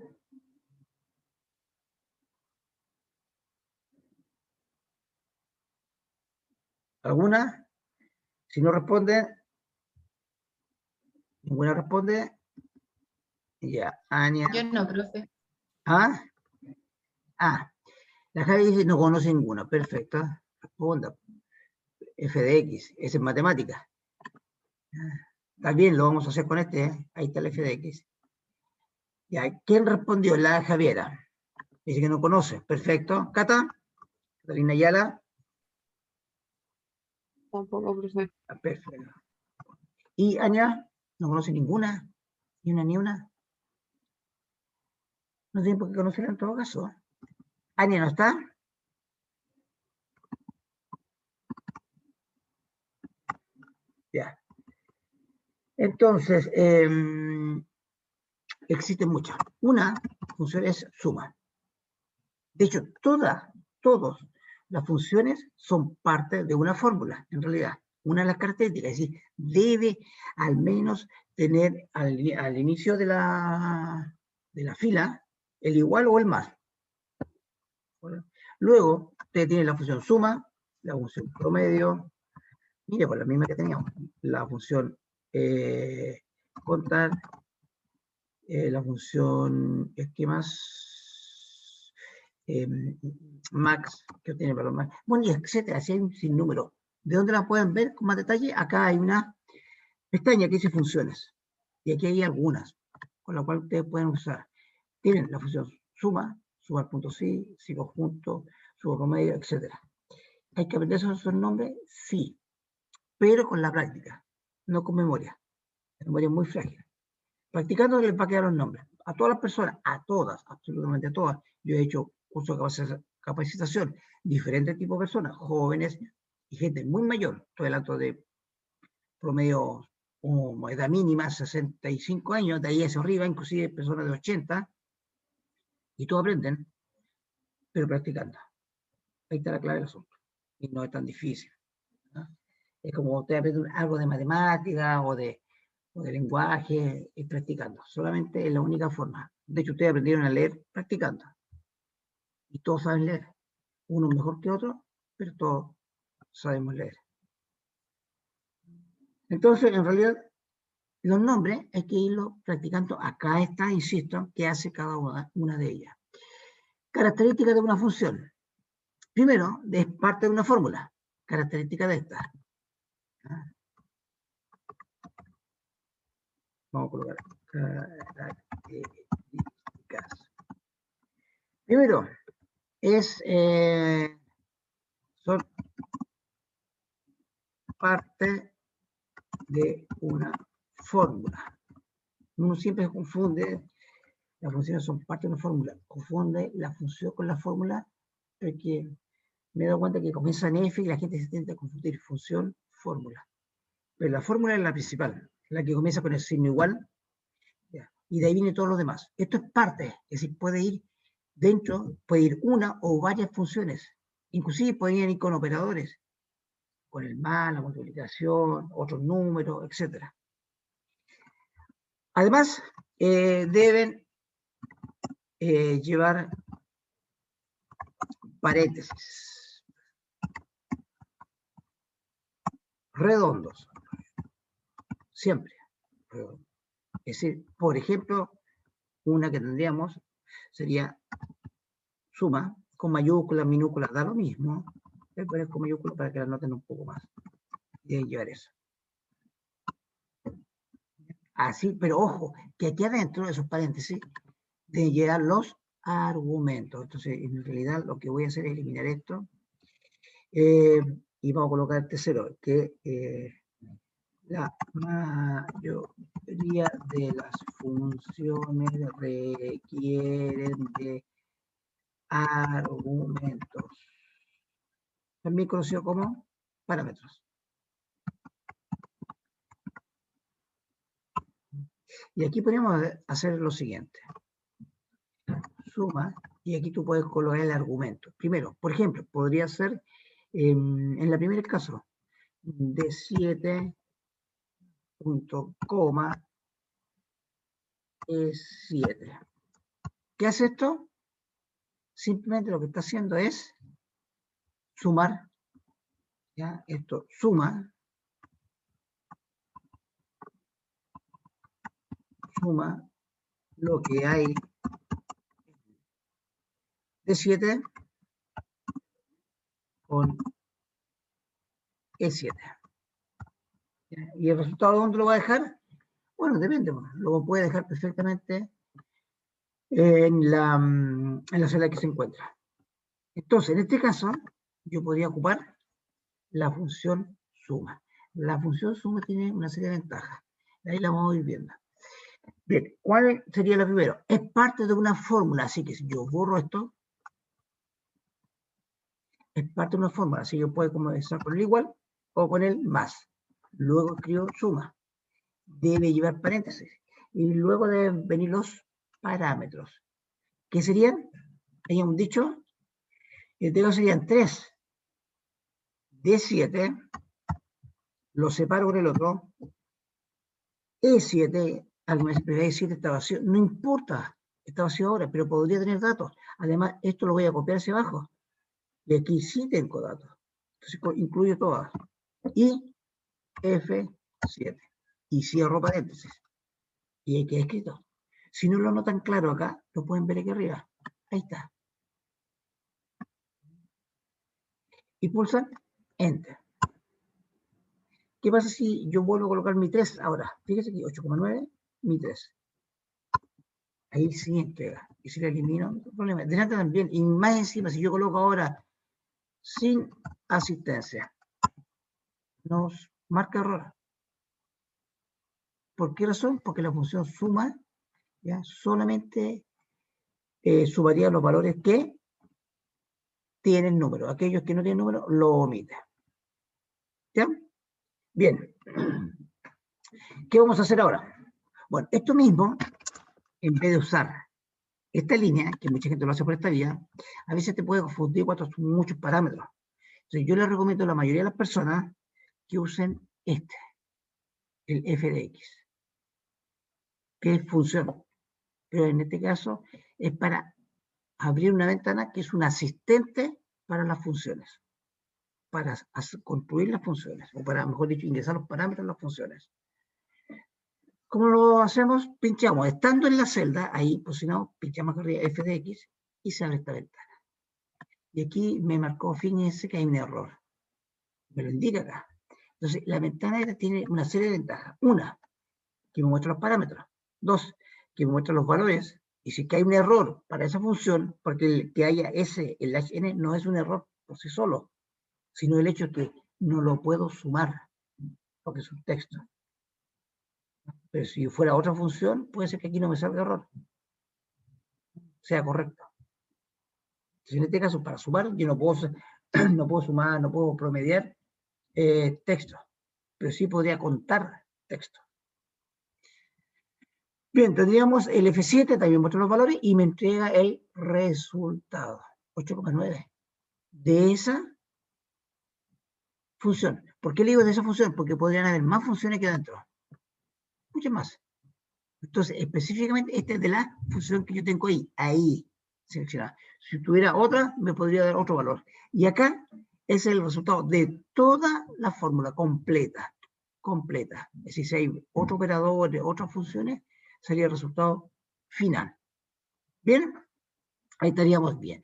¿Alguna? Si no responde, ninguna responde. Ya, Ania. Yo no, profe. ¿Ah? Ah, la Javi dice no conoce ninguna. Perfecto. Responda. F de X, es en matemática. Está bien, lo vamos a hacer con este. Ahí está el F de X. Ya, ¿quién respondió? La Javiera. Dice que no conoce. Perfecto. Cata. Catalina Ayala. Tampoco, profe. Perfecto. ¿Y Ania? No conoce ninguna. Ni una, ni una. No tiene por qué conocerla en todo caso. Ania no está. Ya. Entonces, existen muchas. Una función es suma. De hecho, todas las funciones son parte de una fórmula, en realidad. Una de las características, es decir, debe al menos tener al inicio de la fila el igual o el más. ¿Bueno? Luego, usted tiene la función suma, la función promedio, mire, pues la misma que teníamos, la función contar, la función, ¿qué más? Max, que tiene valor max, bueno, y etcétera, si hay un sinnúmero. ¿De dónde la pueden ver con más detalle? Acá hay una pestaña que dice funciones, y aquí hay algunas, con la cual ustedes pueden usar. Tienen la función suma, suma al punto sí, si conjunto, suma promedio, etcétera. ¿Hay que aprender esos nombres? Sí, pero con la práctica, no con memoria. La memoria es muy frágil. Practicando les va a quedar los nombres. A todas las personas, a todas, absolutamente a todas. Yo he hecho cursos de capacitación, diferentes tipos de personas, jóvenes y gente muy mayor. Estoy hablando de promedio o edad mínima, 65 años, de ahí hacia arriba, inclusive personas de 80, y todos aprenden, pero practicando. Ahí está la clave del asunto. Y no es tan difícil, ¿no? Es como usted aprende algo de matemática o de lenguaje, y practicando. Solamente es la única forma. De hecho, ustedes aprendieron a leer practicando. Y todos saben leer. Uno mejor que otro, pero todos sabemos leer. Entonces, en realidad, los nombres hay que irlos practicando. Acá está, insisto, qué hace cada una de ellas. Características de una función. Primero, es parte de una fórmula. Característica de esta. Vamos a colocar características. Primero, son parte de una fórmula. Uno siempre confunde, las funciones son parte de una fórmula, confunde la función con la fórmula, porque me he dado cuenta que comienza en F y la gente se intenta confundir función, fórmula. Pero la fórmula es la principal, la que comienza con el signo igual, ¿ya? Y de ahí viene todo lo demás. Esto es parte, es decir, puede ir dentro, puede ir una o varias funciones, inclusive pueden ir con operadores, con el más, la multiplicación, otros números, etc. Además, deben llevar paréntesis redondos, siempre redondos. Es decir, por ejemplo, una que tendríamos sería suma, con mayúsculas, minúsculas, da lo mismo. Voy a poner con mayúsculas para que la noten un poco más. Deben llevar eso. Así, pero ojo, que aquí adentro de esos paréntesis deben llegar los argumentos. Entonces, en realidad, lo que voy a hacer es eliminar esto. Y vamos a colocar el tercero, que la mayoría de las funciones requieren de argumentos. También conocido como parámetros. Y aquí podemos hacer lo siguiente. Suma, y aquí tú puedes colocar el argumento. Primero, por ejemplo, podría ser, en el primer caso, D7, punto, coma, E7. ¿Qué hace esto? Simplemente lo que está haciendo es sumar, ¿ya? Esto suma lo que hay de 7 con E7. ¿Ya? ¿Y el resultado dónde lo va a dejar? Bueno, depende, lo puede dejar perfectamente en la celda que se encuentra. Entonces, en este caso, yo podría ocupar la función suma. La función suma tiene una serie de ventajas. Ahí la vamos a ir viendo. Bien, ¿cuál sería la primera? Es parte de una fórmula, así que si yo borro esto, es parte de una fórmula, así que yo puedo comenzar con el igual o con el más. Luego escribo suma. Debe llevar paréntesis. Y luego deben venir los parámetros. ¿Qué serían? Habíamos dicho, el tema serían 3 de 7, lo separo con el otro, E7, alguna vez E7 está vacío, no importa, está vacío ahora, pero podría tener datos. Además, esto lo voy a copiar hacia abajo, y aquí sí tengo datos. Entonces, incluyo todas. Y F7, y cierro paréntesis. Y ahí queda escrito. Si no lo notan claro acá, lo pueden ver aquí arriba. Ahí está. Y pulsan Enter. ¿Qué pasa si yo vuelvo a colocar mi 3 ahora? Fíjese aquí, 8,9, mi 3. Ahí sí entrega. Y si lo elimino, no hay problema. Delante también. Y más encima, si yo coloco ahora sin asistencia, nos marca error. ¿Por qué razón? Porque la función suma, ¿ya? Solamente sumaría los valores que tienen número. Aquellos que no tienen número, lo omite. ¿Ya? Bien. ¿Qué vamos a hacer ahora? Bueno, esto mismo, en vez de usar esta línea, que mucha gente lo hace por esta vía, a veces te puede confundir cuando son muchos parámetros. Entonces, yo les recomiendo a la mayoría de las personas que usen este, el f de x, que es función. Pero en este caso es para abrir una ventana que es un asistente para las funciones, para construir las funciones, o para, mejor dicho, ingresar los parámetros en las funciones. ¿Cómo lo hacemos? Pinchamos, estando en la celda, ahí posicionado, pinchamos arriba f de x y se abre esta ventana. Y aquí me marcó, fíjense que hay un error. Me lo indica acá. Entonces, la ventana esta tiene una serie de ventajas. Una, que me muestra los parámetros. Dos, que me muestra los valores. Y si que hay un error para esa función, porque el que haya ese, el hn, no es un error por sí solo, sino el hecho de que no lo puedo sumar, porque es un texto. Pero si fuera otra función, puede ser que aquí no me salga error, sea correcto. Entonces, en este caso, para sumar, yo no puedo, no puedo sumar, no puedo promediar texto, pero sí podría contar texto. Bien, tendríamos el F7, también muestra los valores y me entrega el resultado, 8,9 de esa función. ¿Por qué le digo de esa función? Porque podrían haber más funciones que dentro, muchas más. Entonces, específicamente, esta es de la función que yo tengo ahí seleccionada. Si tuviera otra, me podría dar otro valor. Y acá es el resultado de toda la fórmula completa. Es decir, si hay otro operador de otras funciones, sería el resultado final. ¿Bien? Ahí estaríamos bien.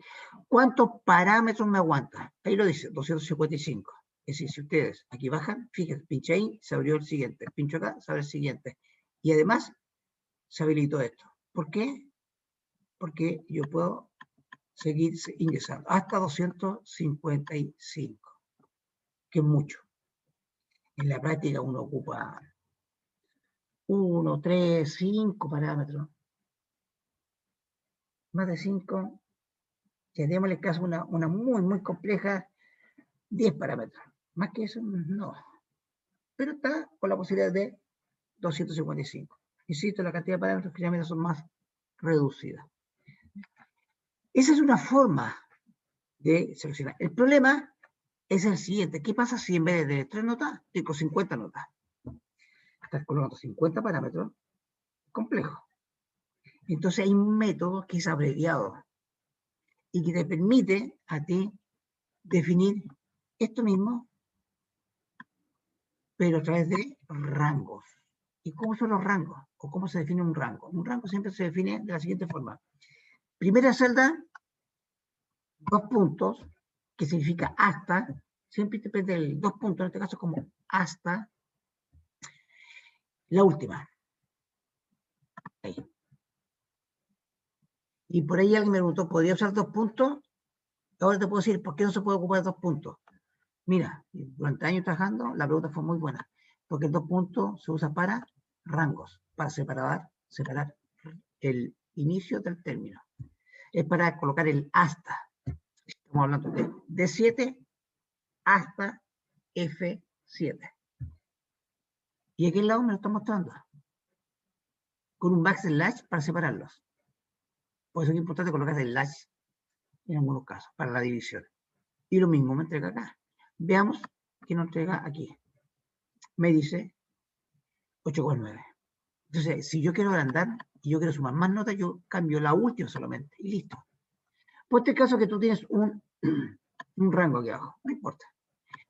¿Cuántos parámetros me aguanta? Ahí lo dice, 255. Es decir, si ustedes aquí bajan, fíjense, pinche ahí, se abrió el siguiente. Pincho acá, se abre el siguiente. Y además, se habilitó esto. ¿Por qué? Porque yo puedo seguir ingresando hasta 255, que es mucho. En la práctica uno ocupa 1, 3, 5 parámetros. Más de 5, ya démosle caso una muy compleja, 10 parámetros. Más que eso, no. Pero está con la posibilidad de 255. Insisto, la cantidad de parámetros finalmente son más reducidas. Esa es una forma de seleccionar. El problema es el siguiente. ¿Qué pasa si en vez de 3 notas, estoy con 50 notas? Estás colocando 50 parámetros. Complejo. Entonces hay un método que es abreviado y que te permite a ti definir esto mismo, pero a través de rangos. ¿Y cómo son los rangos? ¿O cómo se define un rango? Un rango siempre se define de la siguiente forma. Primera celda, 2 puntos, que significa hasta, siempre depende del 2 puntos, en este caso como hasta la última. Ahí. Y por ahí alguien me preguntó, ¿podría usar 2 puntos? Ahora te puedo decir, ¿por qué no se puede ocupar 2 puntos? Mira, durante años trabajando, la pregunta fue muy buena, porque el 2 puntos se usa para rangos, para separar el inicio del término. Es para colocar el hasta. Estamos hablando de D7 hasta F7. Y aquí al lado me lo está mostrando. Con un backslash para separarlos. Por eso es importante colocar el slash en algunos casos, para la división. Y lo mismo me entrega acá. Veamos qué nos entrega aquí. Me dice 8,9. Entonces, si yo quiero agrandar y yo quiero sumar más notas, yo cambio la última solamente y listo. Por este caso que tú tienes un rango aquí abajo, no importa.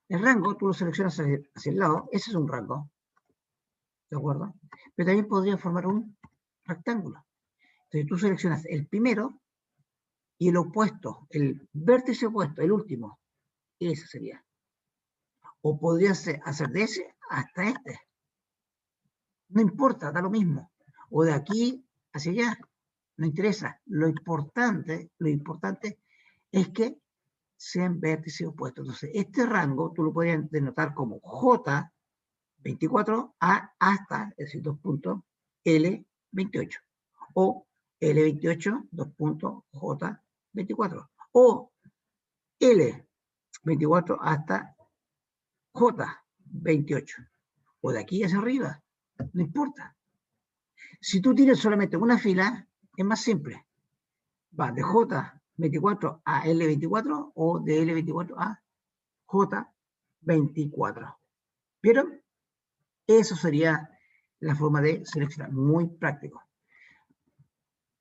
El rango tú lo seleccionas hacia el lado, ese es un rango, ¿de acuerdo? Pero también podría formar un rectángulo. Entonces tú seleccionas el primero y el opuesto, el vértice opuesto, el último, ese sería. O podrías hacer de ese hasta este. No importa, da lo mismo. O de aquí hacia allá, no interesa. Lo importante es que sean vértices opuestos. Entonces, este rango tú lo podrías denotar como J24 a hasta, es decir, 2 puntos, L28. O L28, 2 puntos, J24. O L24 hasta J28. O de aquí hacia arriba. No importa. Si tú tienes solamente una fila, es más simple. Va de J24 a L24 o de L24 a J24. ¿Vieron? Eso sería la forma de seleccionar. Muy práctico.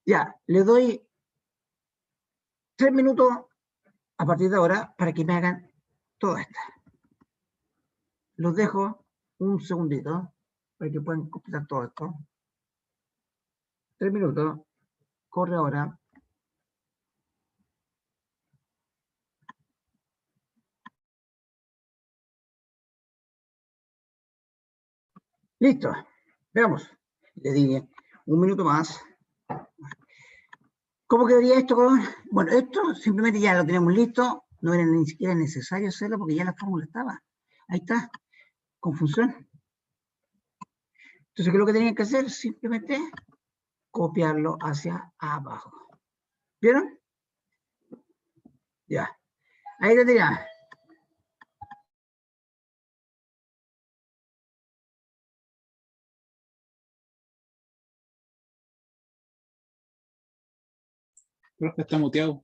Ya, le doy 3 minutos a partir de ahora para que me hagan todo esto. Los dejo un segundito para que puedan completar todo esto. 3 minutos. Corre ahora. Listo. Veamos. Le di un minuto más. ¿Cómo quedaría esto? Bueno, esto simplemente ya lo tenemos listo. No era ni siquiera necesario hacerlo porque ya la fórmula estaba. Ahí está. Con función. Entonces, ¿qué es lo que tenían que hacer? Simplemente copiarlo hacia abajo. ¿Vieron? Ya. Ahí lo tenían. Profe, está muteado.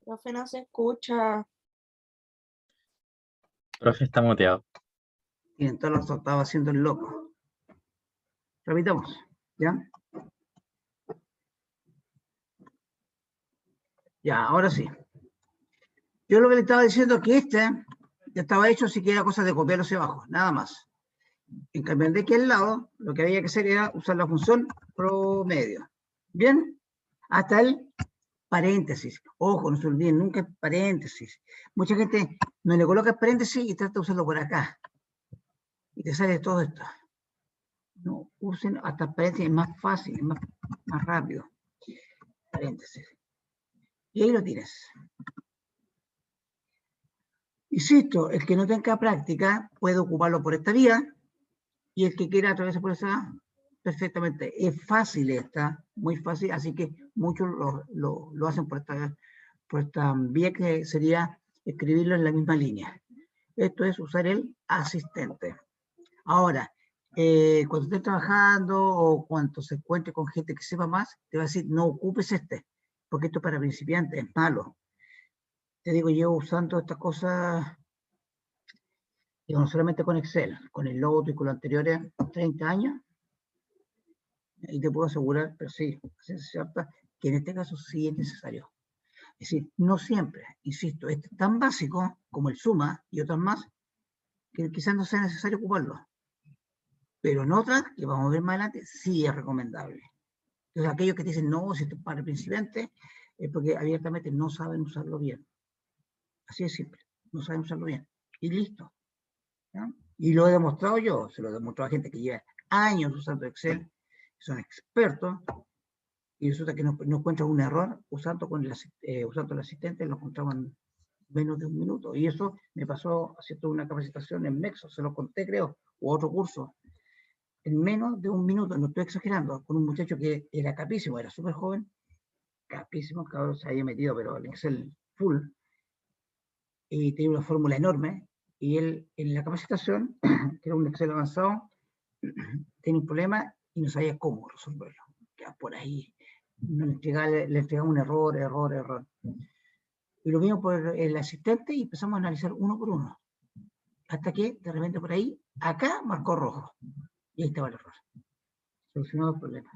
Profe, no se escucha. Profe está muteado. Y entonces lo estaba haciendo el loco. Repitamos. ¿Ya? Ya, ahora sí. Yo lo que le estaba diciendo es que este ya estaba hecho, así que era cosa de copiarlo hacia abajo, nada más. En cambio, de aquí al lado, lo que había que hacer era usar la función promedio. ¿Bien? Hasta el paréntesis. Ojo, no se olviden nunca el paréntesis. Mucha gente no le coloca paréntesis y trata de usarlo por acá. Y te sale todo esto. No usen hasta paréntesis, es más fácil, es más rápido. Paréntesis. Y ahí lo tienes. Insisto, el que no tenga práctica puede ocuparlo por esta vía y el que quiera atravesar por esa, perfectamente. Es fácil esta, muy fácil, así que muchos lo hacen por esta vía que sería escribirlo en la misma línea. Esto es usar el asistente. Ahora, cuando estés trabajando o cuando se encuentre con gente que sepa más, te va a decir, no ocupes este, porque esto para principiantes es malo. Te digo, llevo usando estas cosas, no solamente con Excel, con el Lotus y con los anteriores 30 años, y te puedo asegurar, pero sí, es cierto, que en este caso sí es necesario. Es decir, no siempre, insisto, este es tan básico como el suma y otras más, que quizás no sea necesario ocuparlo. Pero en otras, que vamos a ver más adelante, sí es recomendable. Entonces, aquellos que dicen, no, si esto es para principiantes, es porque abiertamente no saben usarlo bien. Así es simple, no saben usarlo bien. Y listo. ¿Ya? Y lo he demostrado yo, se lo he demostrado a gente que lleva años usando Excel, son expertos, y resulta que no encuentran un error usando el asistente, lo encontraban en menos de un minuto. Y eso me pasó haciendo una capacitación en Nexo, se lo conté creo, u otro curso, en menos de un minuto, no estoy exagerando, con un muchacho que era capísimo, era súper joven, capísimo, cabrón, se había metido, pero el Excel full, y tenía una fórmula enorme, y él en la capacitación, que era un Excel avanzado, tenía un problema y no sabía cómo resolverlo. Ya por ahí le entregaba un error. Y lo vimos por el asistente y empezamos a analizar uno por uno. Hasta que de repente por ahí, acá marcó rojo. Y ahí estaba el error. Solucionado el problema.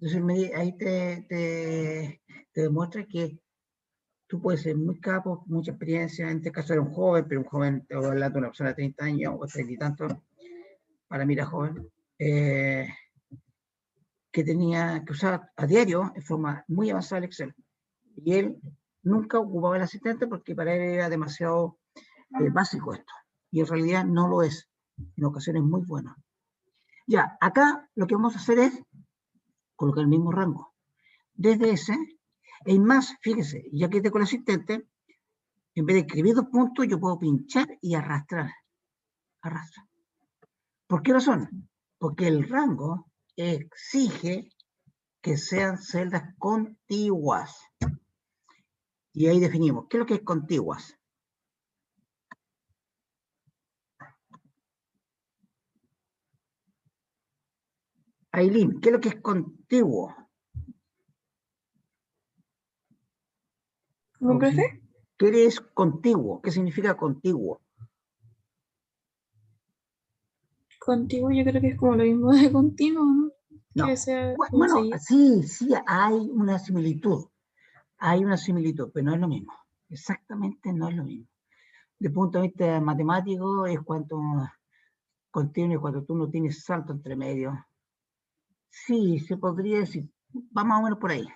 Entonces ahí te demuestra que tú puedes ser muy capo, mucha experiencia. En este caso era un joven, pero un joven, te voy a hablar de una persona de 30 años o 30 y tantos, para mí era joven, que tenía que usar a diario en forma muy avanzada el Excel. Y él nunca ocupaba el asistente porque para él era demasiado básico esto. Y en realidad no lo es. En ocasiones muy bueno. Ya, acá lo que vamos a hacer es colocar el mismo rango. Desde ese, en más, fíjese, ya que esté con el asistente, en vez de escribir 2 puntos, yo puedo pinchar y arrastrar. Arrastra. ¿Por qué razón? Porque el rango exige que sean celdas contiguas. Y ahí definimos, ¿qué es lo que es contiguas? Ailín, ¿qué es lo que es contiguo? ¿Cómo, profe? ¿Qué es contiguo? ¿Qué significa contiguo? Contiguo yo creo que es como lo mismo de continuo, ¿no? No. Que sea como Bueno, seguido. sí, hay una similitud. Hay una similitud, pero no es lo mismo. Exactamente no es lo mismo. Desde el punto de vista matemático, es cuanto continuo y cuando tú no tienes salto entre medio. Sí, se podría decir, va más o menos por ahí.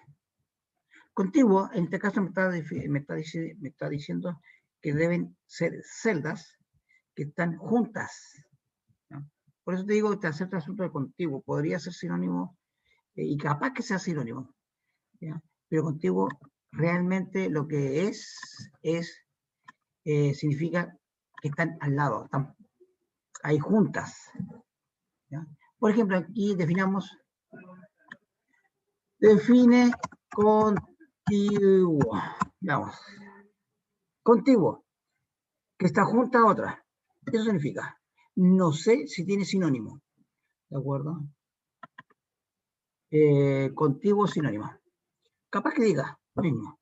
Contiguo, en este caso me está diciendo que deben ser celdas que están juntas, ¿no? Por eso te digo que este asunto de contiguo podría ser sinónimo, y capaz que sea sinónimo, ¿ya? Pero contiguo realmente lo que significa que están al lado, están ahí juntas, ¿ya? Por ejemplo, aquí define contiguo. Vamos. Contiguo, que está junta a otra. Eso significa, no sé si tiene sinónimo. ¿De acuerdo? Contiguo, sinónimo. Capaz que diga lo mismo.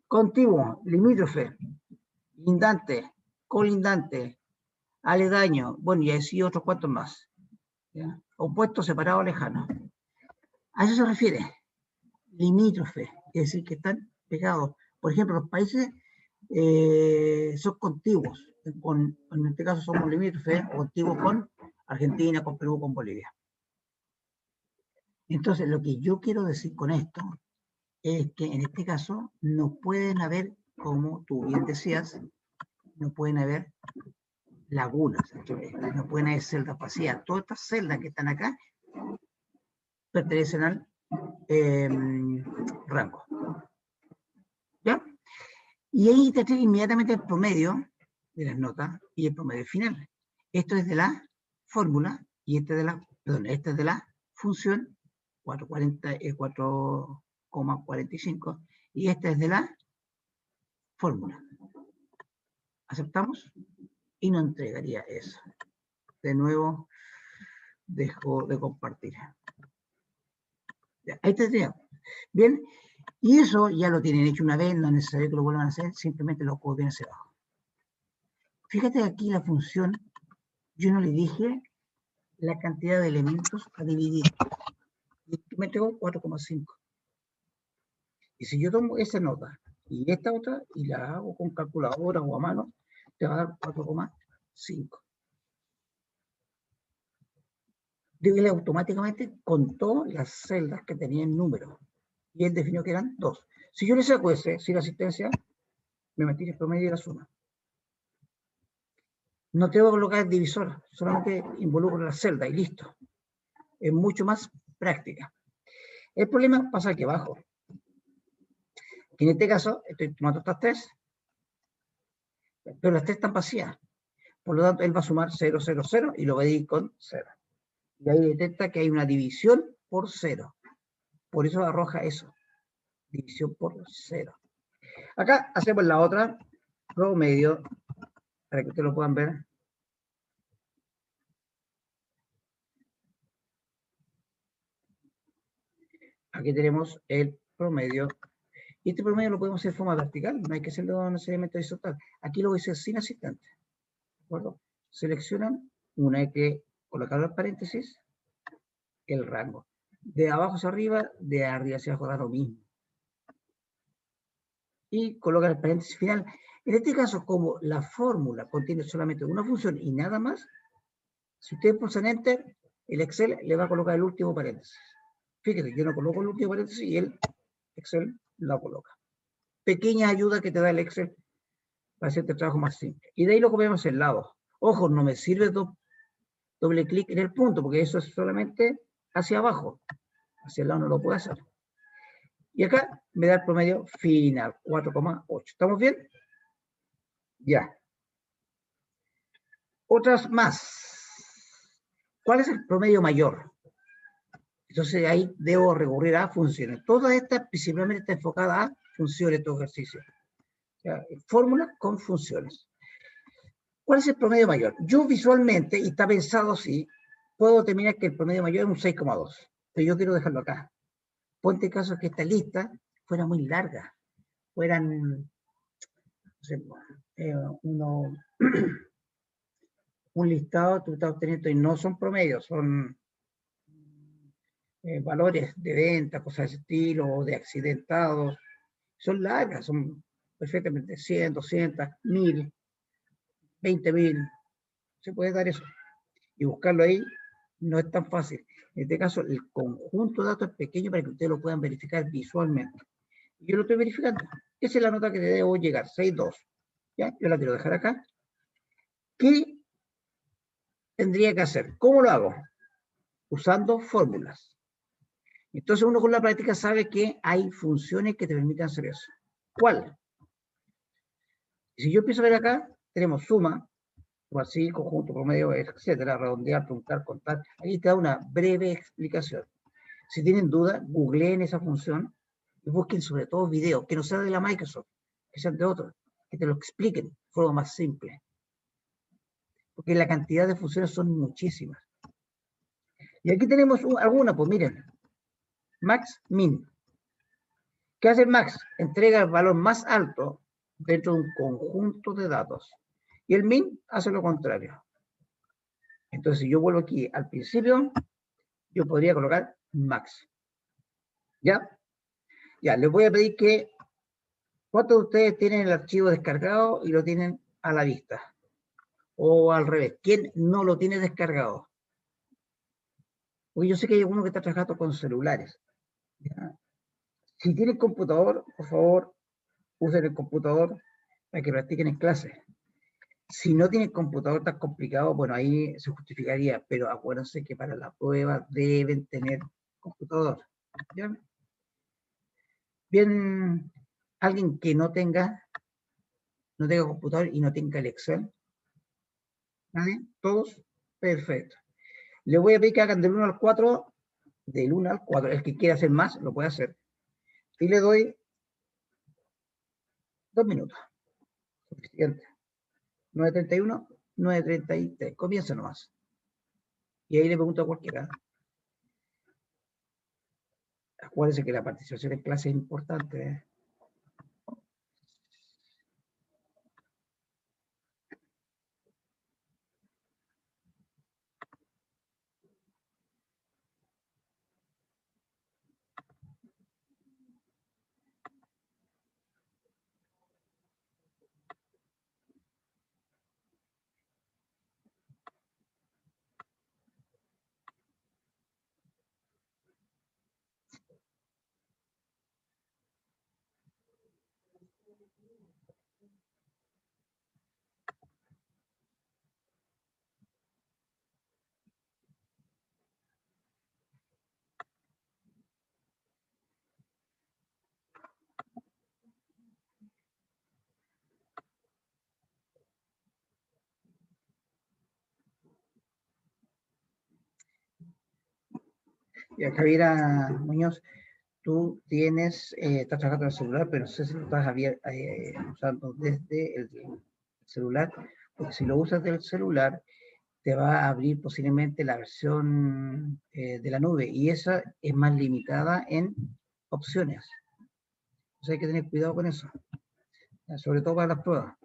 Contiguo, limítrofe, lindante, colindante, aledaño, bueno, y así otros cuantos más. ¿Ya? Opuesto, separado, lejano. A eso se refiere. Limítrofe, es decir, que están pegados. Por ejemplo, los países son contiguos. En este caso somos limítrofes, contiguos con Argentina, con Perú, con Bolivia. Entonces, lo que yo quiero decir con esto es que en este caso no pueden haber, como tú bien decías, no pueden haber lagunas, no pueden haber celdas vacías. Todas estas celdas que están acá pertenecen al rango. ¿Ya? Y ahí te trae inmediatamente el promedio de las notas y el promedio final. Esto es de la fórmula y este de la, perdón, este es de la función 4,45 y este es de la fórmula. ¿Aceptamos? Y no entregaría eso. De nuevo, dejo de compartir. Ya, ahí tendría. Bien, y eso ya lo tienen hecho una vez, no es necesario que lo vuelvan a hacer, simplemente lo copian hacia abajo. Fíjate aquí la función, yo no le dije la cantidad de elementos a dividir. Me entregó 4,5. Y si yo tomo esa nota y esta otra y la hago con calculadora o a mano, te va a dar 4,5. Dígale automáticamente contó las celdas que tenían números. Y él definió que eran 2. Si yo le saco ese sin asistencia, me mantiene el promedio y la suma. No tengo que colocar el divisor, solamente involucro la celda y listo. Es mucho más práctica. El problema pasa aquí abajo. Que en este caso, estoy tomando estas 3, pero las 3 están vacías. Por lo tanto, él va a sumar 0, 0, 0 y lo va a dividir con 0. Y ahí detecta que hay una división por 0. Por eso arroja eso. División por 0. Acá hacemos la otra, promedio, para que ustedes lo puedan ver. Aquí tenemos el promedio. Y este promedio lo podemos hacer de forma vertical, no hay que hacerlo necesariamente horizontal. Aquí lo voy a hacer sin asistente. ¿De acuerdo? Seleccionan una, hay que colocar el paréntesis, el rango. De abajo hacia arriba, de arriba hacia abajo da lo mismo. Y colocan el paréntesis final. En este caso, como la fórmula contiene solamente una función y nada más, si ustedes pulsan Enter, el Excel le va a colocar el último paréntesis. Fíjense, yo no coloco el último paréntesis y el Excel lo coloca. Pequeña ayuda que te da el Excel para hacer este trabajo más simple. Y de ahí lo copiamos el lado. Ojo, no me sirve doble clic en el punto, porque eso es solamente hacia abajo. Hacia el lado no lo puedo hacer. Y acá me da el promedio final, 4,8. ¿Estamos bien? Ya. Otras más. ¿Cuál es el promedio mayor? Entonces ahí debo recurrir a funciones. Toda esta principalmente está enfocada a funciones, todo ejercicio. Fórmulas con funciones. ¿Cuál es el promedio mayor? Yo visualmente, y está pensado así, puedo determinar que el promedio mayor es un 6,2. Pero yo quiero dejarlo acá. Ponte caso que esta lista fuera muy larga. Fueran, no sé, un listado tú estás obteniendo y no son promedios, son valores de venta, cosas de ese estilo, o de accidentados. Son largas, son perfectamente 100, 200, 1000, 20.000. Se puede dar eso. Y buscarlo ahí no es tan fácil. En este caso, el conjunto de datos es pequeño para que ustedes lo puedan verificar visualmente. Yo lo estoy verificando. Esa es la nota que debo llegar, 6,2. ¿Ya? Yo la quiero dejar acá. ¿Qué tendría que hacer? ¿Cómo lo hago? Usando fórmulas. Entonces uno con la práctica sabe que hay funciones que te permiten hacer eso. ¿Cuál? Si yo empiezo a ver acá, tenemos suma, o así, conjunto, promedio, etcétera, redondear, truncar, contar. Ahí te da una breve explicación. Si tienen duda, googleen esa función y busquen sobre todo videos, que no sean de la Microsoft, que sean de otros, que te lo expliquen de forma más simple. Porque la cantidad de funciones son muchísimas. Y aquí tenemos algunas, pues miren. Max, min. ¿Qué hace el max? Entrega el valor más alto dentro de un conjunto de datos. Y el min hace lo contrario. Entonces, si yo vuelvo aquí al principio, yo podría colocar max. ¿Ya? Ya, les voy a pedir que, ¿cuántos de ustedes tienen el archivo descargado y lo tienen a la vista? O al revés, ¿quién no lo tiene descargado? Porque yo sé que hay alguno que está trabajando con celulares. ¿Ya? Si tienen computador, por favor, usen el computador para que practiquen en clase. Si no tienen computador tan complicado, bueno, ahí se justificaría, pero acuérdense que para la prueba deben tener computador. ¿Ya? Bien, alguien que no tenga computador y no tenga el Excel. ¿Nadie? ¿Todos? Perfecto. Les voy a pedir que hagan del 1 al 4, del 1 al 4. El que quiera hacer más, lo puede hacer. Y le doy 2 minutos. Suficiente. 9:31, 9:33. Comienza nomás. Y ahí le pregunto a cualquiera. Acuérdense que la participación en clase es importante, ¿eh? Ya, Javiera Muñoz, tú tienes, estás trabajando en el celular, pero no sé si lo estás usando desde el celular, porque si lo usas del celular, te va a abrir posiblemente la versión de la nube, y esa es más limitada en opciones. Entonces hay que tener cuidado con eso, ya, sobre todo para las pruebas.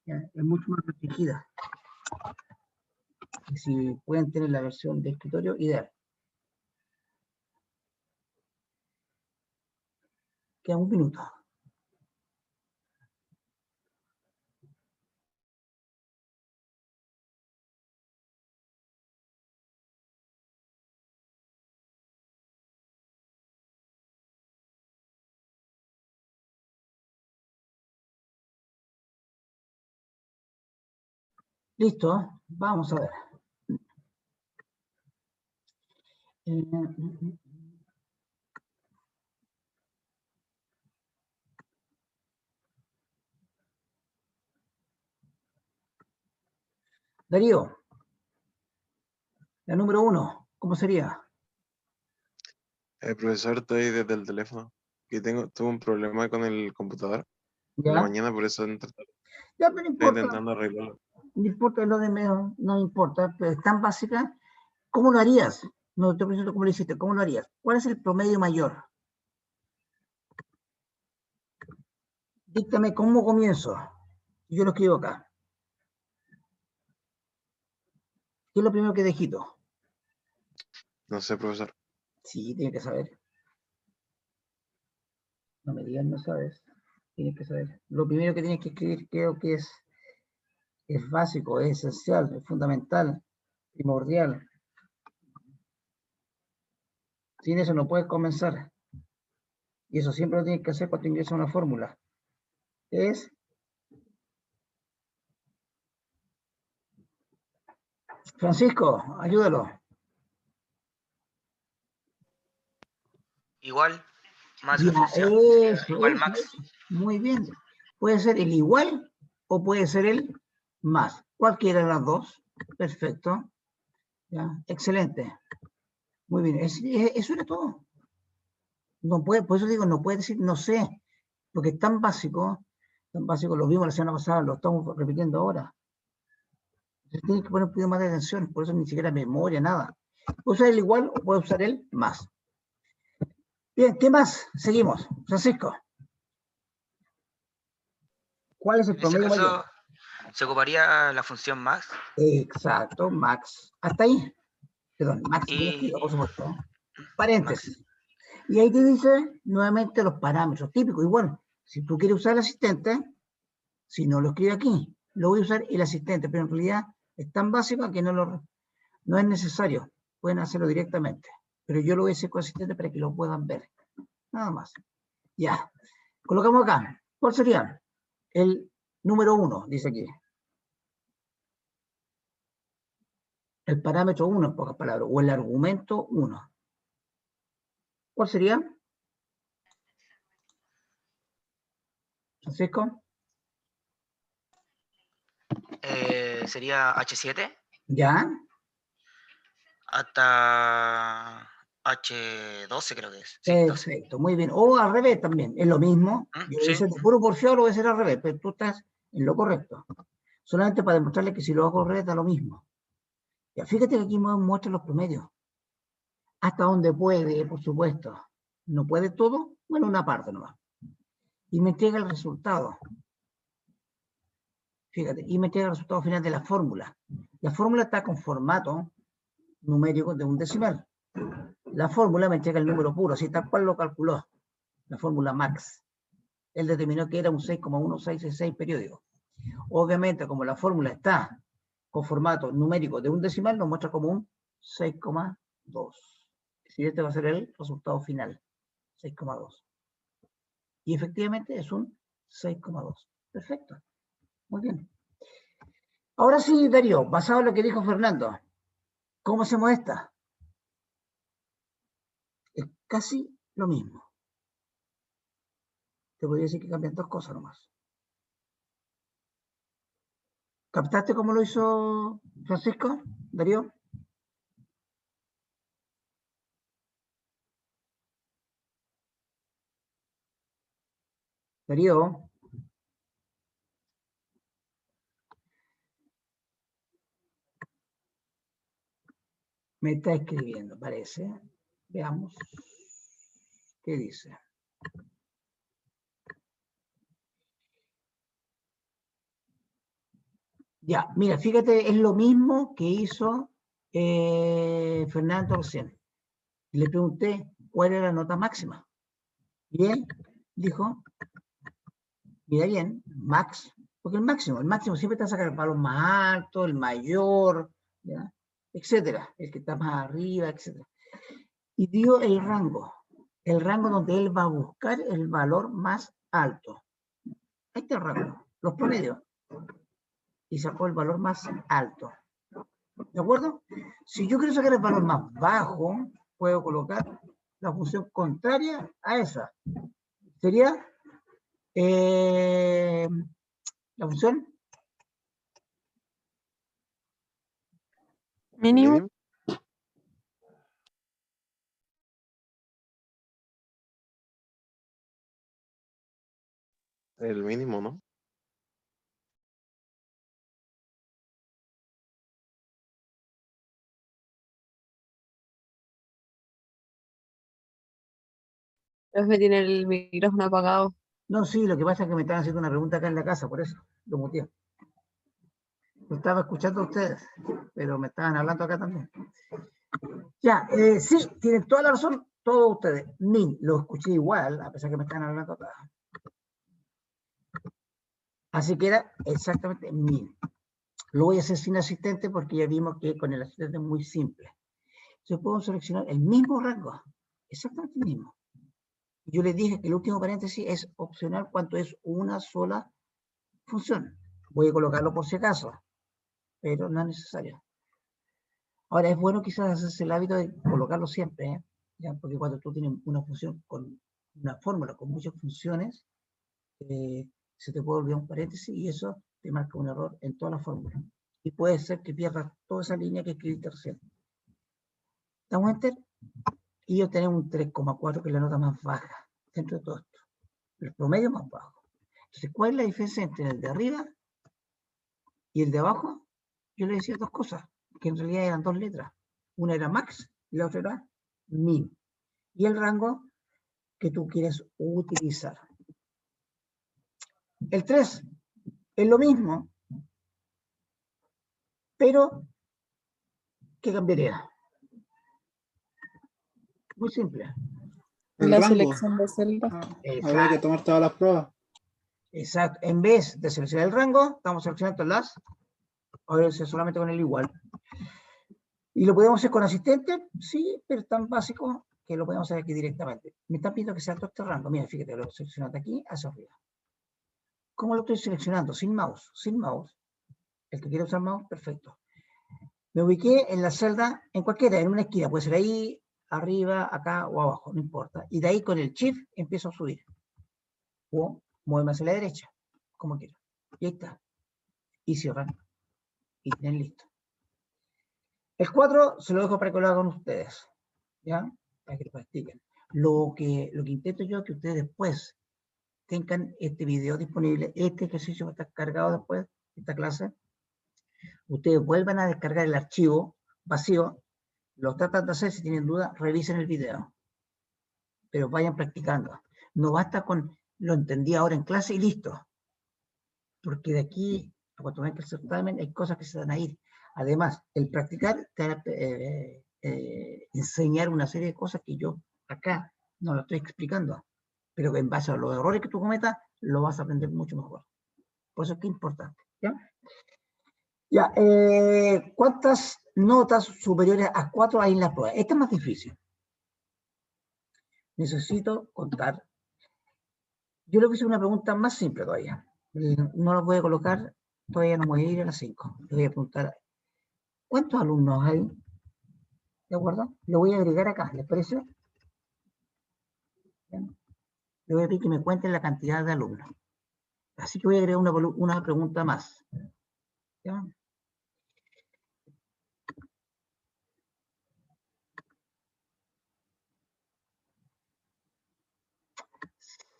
Ya, es mucho más restringida. Y si pueden tener la versión de escritorio, ideal. Queda un minuto. Listo, vamos a ver. Darío, la número 1, ¿cómo sería? Profesor, estoy desde el teléfono. Que tuve un problema con el computador en la ¿Ya? mañana, por eso Ya, pero no estoy importa, intentando arreglarlo. no importa lo de menos, no importa, pero es tan básica. ¿Cómo lo harías? No te pregunto cómo lo hiciste, ¿cómo lo harías? ¿Cuál es el promedio mayor? Díctame cómo comienzo. Yo lo escribo acá. ¿Qué es lo primero que digito? No sé, profesor. Sí, tienes que saber. No me digas, no sabes. Tienes que saber. Lo primero que tienes que escribir creo que es básico, es esencial, es fundamental, primordial. Sin eso no puedes comenzar. Y eso siempre lo tienes que hacer cuando ingresas a una fórmula. Es Francisco, ayúdalo. Igual, más Ya, la función. Igual eso. max. Muy bien. Puede ser el igual o puede ser el más. Cualquiera de las dos. Perfecto. Ya, excelente. Muy bien. Eso era todo. No puede, por eso digo, no puede decir no sé, porque es tan básico, lo vimos la semana pasada, lo estamos repitiendo ahora. Entonces tienes que poner un poquito más de atención, por eso ni siquiera memoria, nada. Puede usar el igual o puede usar el más. Bien, ¿qué más? Seguimos. Francisco. ¿Cuál es el En este promedio mayor? caso, se ocuparía la función max Exacto, max. Hasta ahí. Perdón, max bien escrito, por y supuesto. max. Paréntesis. Y ahí te dice nuevamente los parámetros típicos. Y bueno, si tú quieres usar el asistente, si no lo escribe aquí, lo voy a usar el asistente, pero en realidad es tan básico que no es necesario. Pueden hacerlo directamente. Pero yo lo voy a hacer con asistente para que lo puedan ver. Nada más. Ya. Colocamos acá. ¿Cuál sería? El número 1, dice aquí. El parámetro 1, en pocas palabras, o el argumento 1. ¿Cuál sería? Francisco. Sería H7 Ya. hasta H12 creo que es. Sí, 12. Perfecto, muy bien. O al revés también, es lo mismo. Yo lo Sí. hice de puro porfiado, lo voy a hacer al revés, pero tú estás en lo correcto. Solamente para demostrarle que si lo hago al revés da lo mismo. Ya, fíjate que aquí me muestra los promedios. Hasta donde puede, por supuesto. No puede todo, bueno, una parte nomás. Y me entrega el resultado. Fíjate, y me entrega el resultado final de la fórmula. La fórmula está con formato numérico de un decimal. La fórmula me entrega el número puro, así tal cual lo calculó. La fórmula max. Él determinó que era un 6,1666 periódico. Obviamente, como la fórmula está con formato numérico de un decimal, nos muestra como un 6,2. Si este va a ser el resultado final, 6,2. Y efectivamente es un 6,2. Perfecto. Muy bien. Ahora sí, Darío, basado en lo que dijo Fernando, ¿cómo hacemos esta? Es casi lo mismo. Te podría decir que cambian dos cosas nomás. ¿Captaste cómo lo hizo Francisco, Darío? Darío. Me está escribiendo, parece. Veamos qué dice. Ya, mira, fíjate, es lo mismo que hizo Fernando recién. Le pregunté cuál era la nota máxima. Y él dijo, mira bien, max, porque el máximo siempre te va a sacar el valor más alto, el mayor, ¿ya? Etcétera, el que está más arriba, etcétera. Y dio el rango donde él va a buscar el valor más alto. Ahí está el rango, los promedios. Y sacó el valor más alto. ¿De acuerdo? Si yo quiero sacar el valor más bajo, puedo colocar la función contraria a esa. Sería la función Mínimo. El mínimo, ¿no? Profe tiene el micrófono apagado. No, sí, lo que pasa es que me estaban haciendo una pregunta acá en la casa, por eso lo muteé. Lo estaba escuchando a ustedes, pero me estaban hablando acá también. Ya, sí, tienen toda la razón, todos ustedes. Min, lo escuché igual, a pesar que me estaban hablando acá. Así que era exactamente min. Lo voy a hacer sin asistente porque ya vimos que con el asistente es muy simple. Yo puedo seleccionar el mismo rango, exactamente el mismo. Yo les dije que el último paréntesis es opcional cuando es una sola función. Voy a colocarlo por si acaso, pero no es necesario. Ahora, es bueno quizás hacerse el hábito de colocarlo siempre, ¿eh? ¿Ya? Porque cuando tú tienes una función con una fórmula con muchas funciones, se te puede olvidar un paréntesis y eso te marca un error en toda la fórmula. Y puede ser que pierdas toda esa línea que escribiste recién. Damos enter y obtenemos un 3,4 que es la nota más baja dentro de todo esto. El promedio más bajo. Entonces, ¿cuál es la diferencia entre el de arriba y el de abajo? Yo le decía dos cosas, que en realidad eran dos letras. Una era max y la otra era min. Y el rango que tú quieres utilizar. El 3 es lo mismo, pero ¿qué cambiaría? Muy simple. El La rango. selección de celda. Habría que tomar todas las pruebas. Exacto. En vez de seleccionar el rango, estamos seleccionando las. Ahora es solamente con el igual. ¿Y lo podemos hacer con asistente? Sí, pero es tan básico que lo podemos hacer aquí directamente. Me están pidiendo que sea todo este rango. Mira, fíjate, lo selecciono de aquí hacia arriba. ¿Cómo lo estoy seleccionando? Sin mouse. Sin mouse. El que quiere usar mouse, perfecto. Me ubiqué en la celda, en cualquiera, en una esquina. Puede ser ahí, arriba, acá o abajo, no importa. Y de ahí con el shift empiezo a subir. O muevo hacia la derecha, como quiera. Y ahí está. Y cierran. Y tienen listo. El 4 se lo dejo para que lo hagan ustedes. ¿Ya? Para que lo practiquen. Lo que intento yo es que ustedes después tengan este video disponible, este ejercicio va a estar cargado después de esta clase. Ustedes vuelvan a descargar el archivo vacío, lo tratan de hacer, si tienen duda, revisen el video. Pero vayan practicando. No basta con lo entendí ahora en clase y listo. Porque de aquí a cuando venga el certamen hay cosas que se van a ir. Además, el practicar te va a enseñar una serie de cosas que yo acá no lo estoy explicando. Pero que en base a los errores que tú cometas, lo vas a aprender mucho mejor. Por eso es que es importante. ¿Ya? Ya, ¿cuántas notas superiores a 4 hay en la prueba? Esta es más difícil. Necesito contar. Yo le voy a hacer una pregunta más simple todavía. No la voy a colocar, todavía no voy a ir a las 5. Le voy a preguntar, ¿cuántos alumnos hay? ¿De acuerdo? Lo voy a agregar acá, ¿les parece? Bien. Le voy a pedir que me cuenten la cantidad de alumnos. Así que voy a agregar una pregunta más. ¿Ya?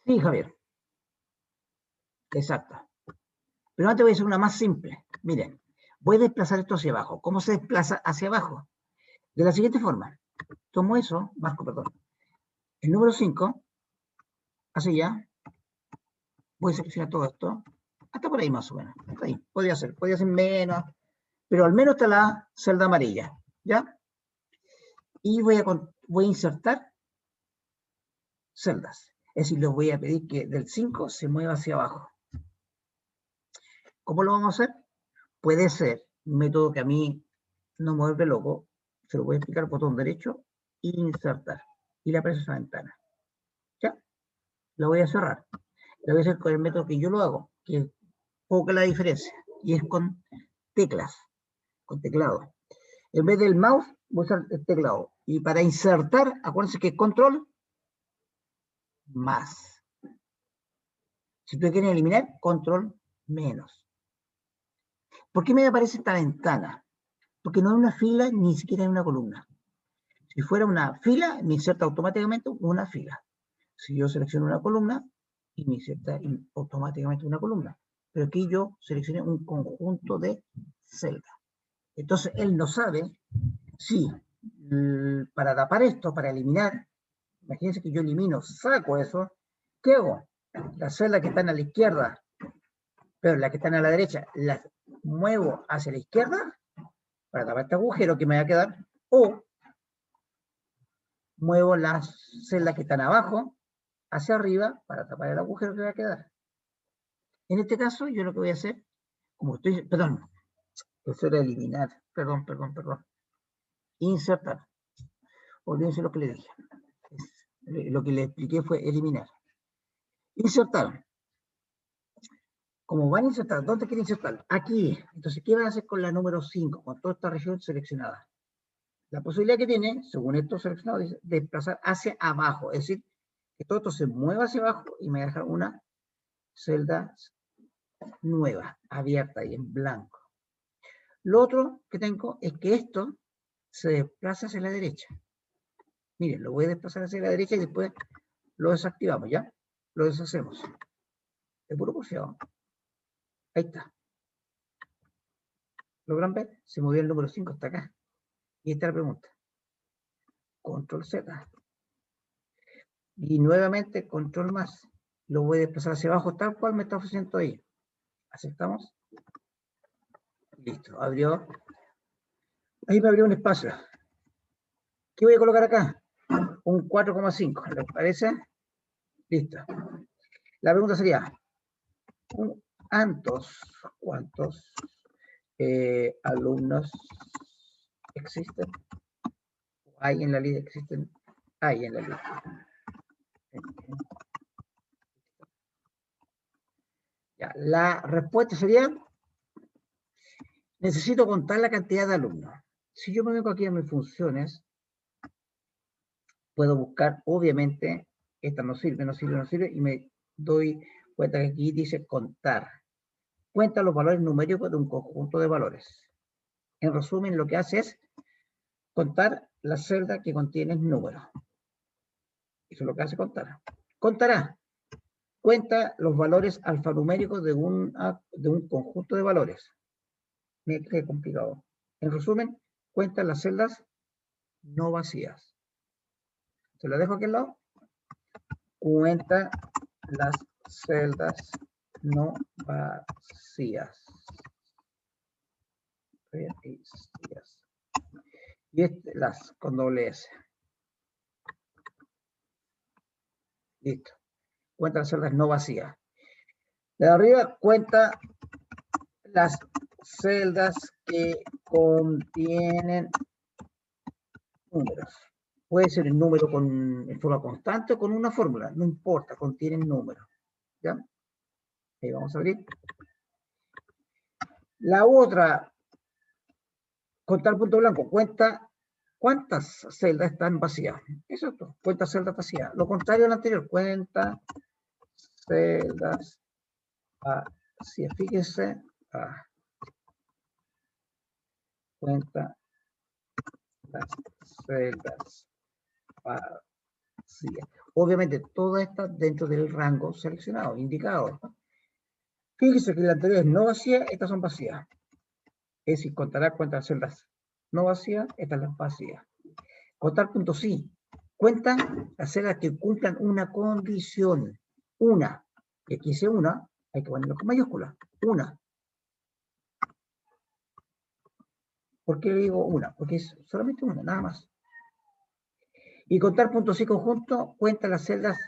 Sí, Javier. Exacto. Pero antes voy a hacer una más simple. Miren, voy a desplazar esto hacia abajo. ¿Cómo se desplaza hacia abajo? De la siguiente forma. Tomo eso, marco, perdón. El número 5, hacia allá. Voy a seleccionar todo esto. Hasta por ahí más o menos. Hasta ahí. Podría ser menos. Pero al menos está la celda amarilla. ¿Ya? Y voy a insertar celdas. Es decir, les voy a pedir que del 5 se mueva hacia abajo. ¿Cómo lo vamos a hacer? Puede ser un método que a mí no me vuelve loco. Se lo voy a explicar, botón derecho, insertar. Y le aparece esa ventana. ¿Ya? Lo voy a cerrar. Lo voy a hacer con el método que yo lo hago, que es poca la diferencia. Y es con teclas, con teclado. En vez del mouse, voy a usar el teclado. Y para insertar, acuérdense que es control más. Si ustedes quieren eliminar, control menos. ¿Por qué me aparece esta ventana? Porque no es una fila, ni siquiera es una columna. Si fuera una fila, me inserta automáticamente una fila. Si yo selecciono una columna, y me inserta automáticamente una columna. Pero aquí yo seleccioné un conjunto de celdas. Entonces, él no sabe si para tapar esto, para eliminar, imagínense que yo elimino, saco eso, ¿qué hago? Las celdas que están a la izquierda, pero las que están a la derecha, las muevo hacia la izquierda para tapar este agujero que me va a quedar, o muevo las celdas que están abajo hacia arriba para tapar el agujero que va a quedar. En este caso, yo lo que voy a hacer, como estoy, perdón, eso era eliminar, perdón. Insertar. Olvídense lo que le dije. Lo que le expliqué fue eliminar. Insertar. Como van a insertar, ¿dónde quieren insertar? Aquí. Entonces, ¿qué van a hacer con la número 5? Con toda esta región seleccionada. La posibilidad que tiene, según esto seleccionado, es desplazar hacia abajo. Es decir, que todo esto se mueva hacia abajo y me va a dejar una celda nueva, abierta y en blanco. Lo otro que tengo es que esto se desplaza hacia la derecha. Miren, lo voy a desplazar hacia la derecha y después lo desactivamos, ¿ya? Lo deshacemos. De puro porfiado. Ahí está. ¿Logran ver? Se movió el número 5 hasta acá. Y esta es la pregunta. Control Z. Y nuevamente control más. Lo voy a desplazar hacia abajo tal cual me está ofreciendo ahí. ¿Aceptamos? Listo. Abrió. Ahí me abrió un espacio. ¿Qué voy a colocar acá? Un 4,5. ¿Les parece? Listo. La pregunta sería, ¿cuántos alumnos existen? ¿Hay en la lista existen hay en la lista. Ya, la respuesta sería, necesito contar la cantidad de alumnos. Si yo me vengo aquí a mis funciones, puedo buscar, obviamente, esta no sirve, no sirve, no sirve, y me doy cuenta que aquí dice contar. Cuenta los valores numéricos de un conjunto de valores. En resumen, lo que hace es contar la celda que contiene números. Eso es lo que hace contar. Contará. Cuenta los valores alfanuméricos de un conjunto de valores. Mira qué complicado. En resumen, cuenta las celdas no vacías. Se lo dejo aquí al lado. Cuenta las celdas no vacías. Y las con doble S. Listo. Cuenta las celdas no vacías. De arriba cuenta las celdas que contienen números. Puede ser el número en forma constante o con una fórmula, no importa, contienen números. ¿Ya? Ahí vamos a abrir. La otra, contar punto blanco, cuenta cuántas celdas están vacías. Eso es todo, cuenta celdas vacías. Lo contrario al anterior, cuenta celdas vacías. Fíjense, cuenta las celdas vacías. Obviamente, todas estas dentro del rango seleccionado, indicado. Fíjese que la anterior es no vacía, estas son vacías. Es decir, contará cuántas celdas no vacías, estas las vacías. Contar punto sí. Cuentan las celdas que cumplan una condición. Una. Y aquí dice una, hay que ponerlo con mayúscula. Una. ¿Por qué le digo una? Porque es solamente una, nada más. Y contar punto sí conjunto cuenta las celdas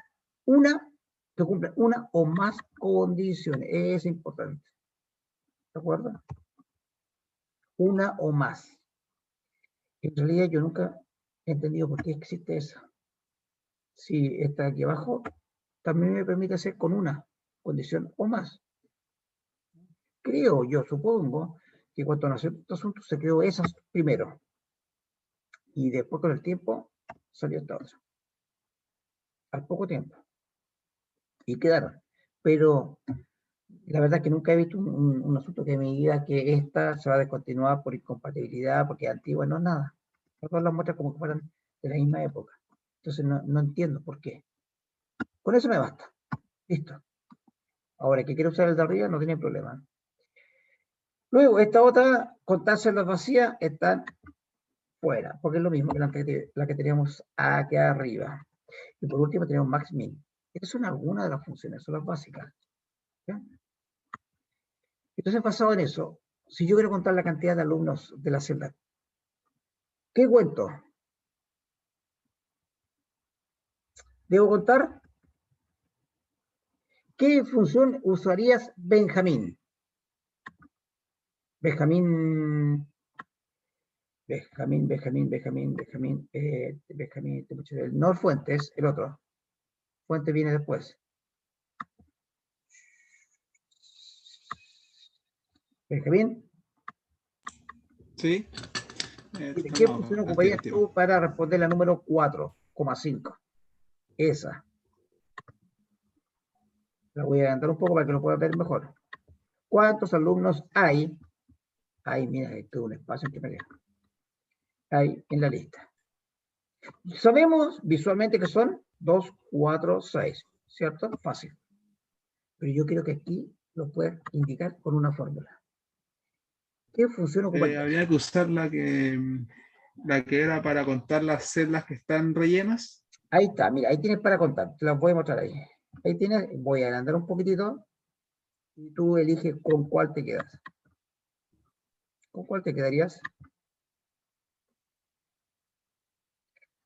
una que cumplen una o más condiciones. Es importante. ¿De acuerdo? Una o más. En realidad yo nunca he entendido por qué existe esa. Si está aquí abajo, también me permite hacer con una condición o más. Creo yo, supongo, que cuando nació este asunto se creó esas primero. Y después con el tiempo salió esta otra. Al poco tiempo. Y quedaron. Pero la verdad es que nunca he visto un asunto que me diga que esta se va a descontinuar por incompatibilidad, porque es antigua, no es nada. Todas las muestras como que fueran de la misma época. Entonces no entiendo por qué. Con eso me basta. Listo. Ahora, que quiere usar el de arriba, no tiene problema. Luego, esta otra, contar celdas vacías, están fuera, porque es lo mismo que la que teníamos aquí arriba. Y por último tenemos max min. Estas son algunas de las funciones, son las básicas. ¿Ya? Entonces, basado en eso, si yo quiero contar la cantidad de alumnos de la celda, ¿qué cuento? Debo contar qué función usarías Benjamín. Benjamín, no Fuentes, el otro. Fuente viene después. Benjamín. Sí. ¿Qué función ocuparías tú para responder la número 4,5? Esa. La voy a adelantar un poco para que lo puedas ver mejor. ¿Cuántos alumnos hay? Hay, mira, esto es un espacio entre medio. Hay en la lista. Sabemos visualmente que son 2, 4, 6. ¿Cierto? Fácil. Pero yo quiero que aquí lo puedas indicar con una fórmula. ¿Qué función ocuparías? Habría que usar la que era para contar las celdas que están rellenas. Ahí está, mira, ahí tienes para contar. Te las voy a mostrar ahí. Ahí tienes, voy a agrandar un poquitito y tú eliges con cuál te quedas. ¿Con cuál te quedarías?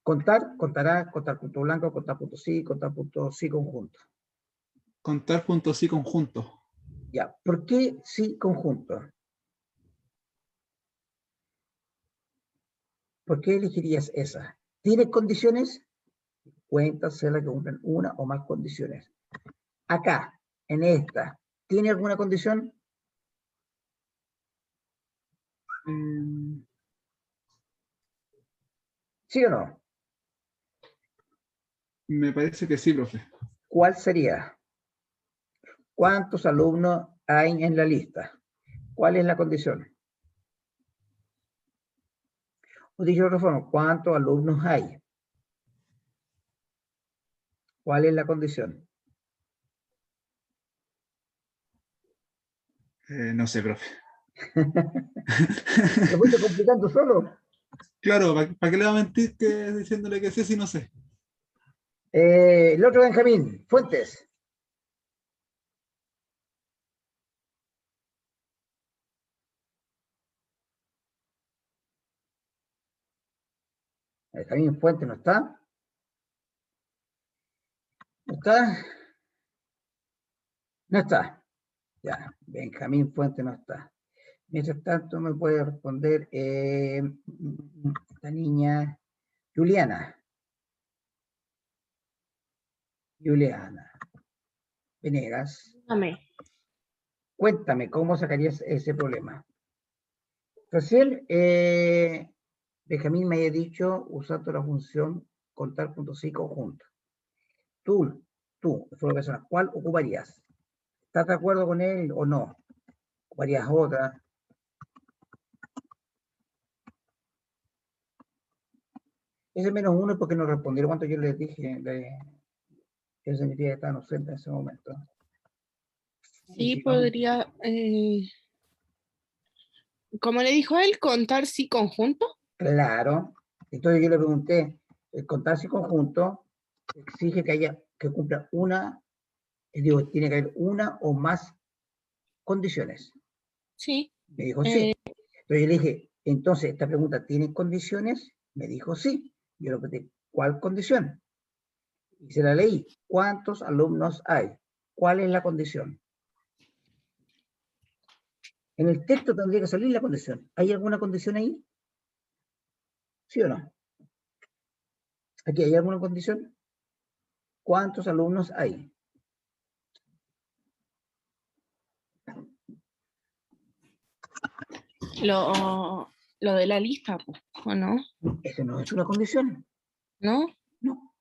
Contar, contará, contar punto blanco, contar punto sí conjunto. Contar punto sí conjunto. Ya, ¿por qué sí conjunto? ¿Por qué elegirías esa? ¿Tiene condiciones? Cuenta celdas que cumplen una o más condiciones. Acá, en esta, ¿tiene alguna condición? ¿Sí o no? Me parece que sí, profe. ¿Cuál sería? ¿Cuántos alumnos hay en la lista? ¿Cuál es la condición? O dicho de otra forma, ¿cuántos alumnos hay? ¿Cuál es la condición? No sé, profe. ¿Lo fuiste complicando solo? Claro, ¿para qué le va a mentir que diciéndole que sí si no sé? El otro Benjamín, Fuentes. Benjamín Fuentes no está. ¿No está? No está. Ya, Benjamín Fuentes no está. Mientras tanto me puede responder esta niña, Juliana. Juliana Venegas. Dame. Cuéntame, ¿cómo sacarías ese problema? Recién, Benjamín me había dicho, usando la función contar puntos y conjunto. Tú, profesora, ¿cuál ocuparías? ¿Estás de acuerdo con él o no? ¿Ocuparías otra? Ese menos uno es porque no respondieron cuando yo les dije que significa que estaba ausente en ese momento. Sí, podría, como le dijo él, contar sí conjunto. Claro. Entonces yo le pregunté, el contarse conjunto exige que haya, que cumpla una, digo, tiene que haber una o más condiciones. Sí. Me dijo sí. Entonces yo le dije, entonces, ¿esta pregunta tiene condiciones? Me dijo sí. Yo le pregunté, ¿cuál condición? Y se la leí. ¿Cuántos alumnos hay? ¿Cuál es la condición? En el texto tendría que salir la condición. ¿Hay alguna condición ahí? ¿Sí o no? ¿Aquí hay alguna condición? ¿Cuántos alumnos hay? Lo de la lista, ¿o no? Eso no es una condición. ¿No? No.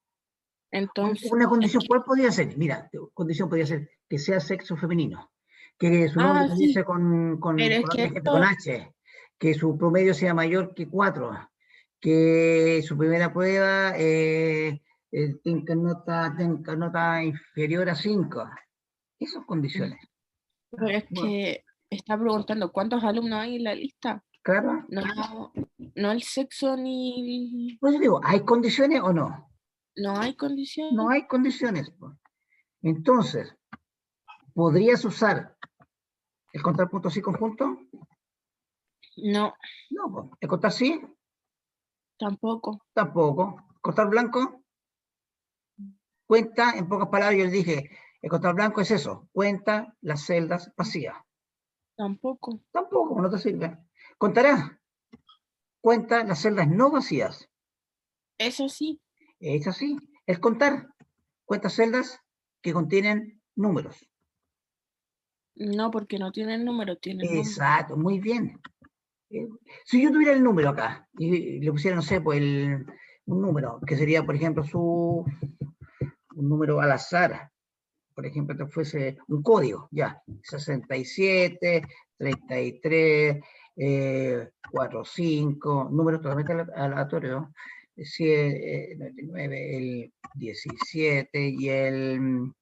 Entonces, Una condición, ¿cuál podría ser? Mira, condición podría ser que sea sexo femenino, que su nombre comience sí, con pero es que con H, que su promedio sea mayor que 4, que su primera prueba tenga nota inferior a 5. Esas son condiciones. pero es que está preguntando cuántos alumnos hay en la lista. Claro. No el sexo ni... Pues digo, ¿hay condiciones o no? No hay condición. No hay condiciones. Entonces, ¿podrías usar el contar puntos y conjunto? No, No, pues. ¿El contar sí? tampoco. Tampoco. ¿Contar blanco? Cuenta, en pocas palabras, yo le dije, el contar blanco es eso, cuenta las celdas vacías. Tampoco. Tampoco, no te sirve. Contará, cuenta las celdas no vacías. Eso sí. Es así. El contar, cuenta celdas que contienen números. No, porque no tienen número, tienen nombre. Exacto, muy bien. Si yo tuviera el número acá y le pusiera, no sé, pues un número, que sería, por ejemplo, un número al azar, por ejemplo, que fuese un código, ya, 67, 33, 45, números totalmente aleatorios, 99, el 17 y el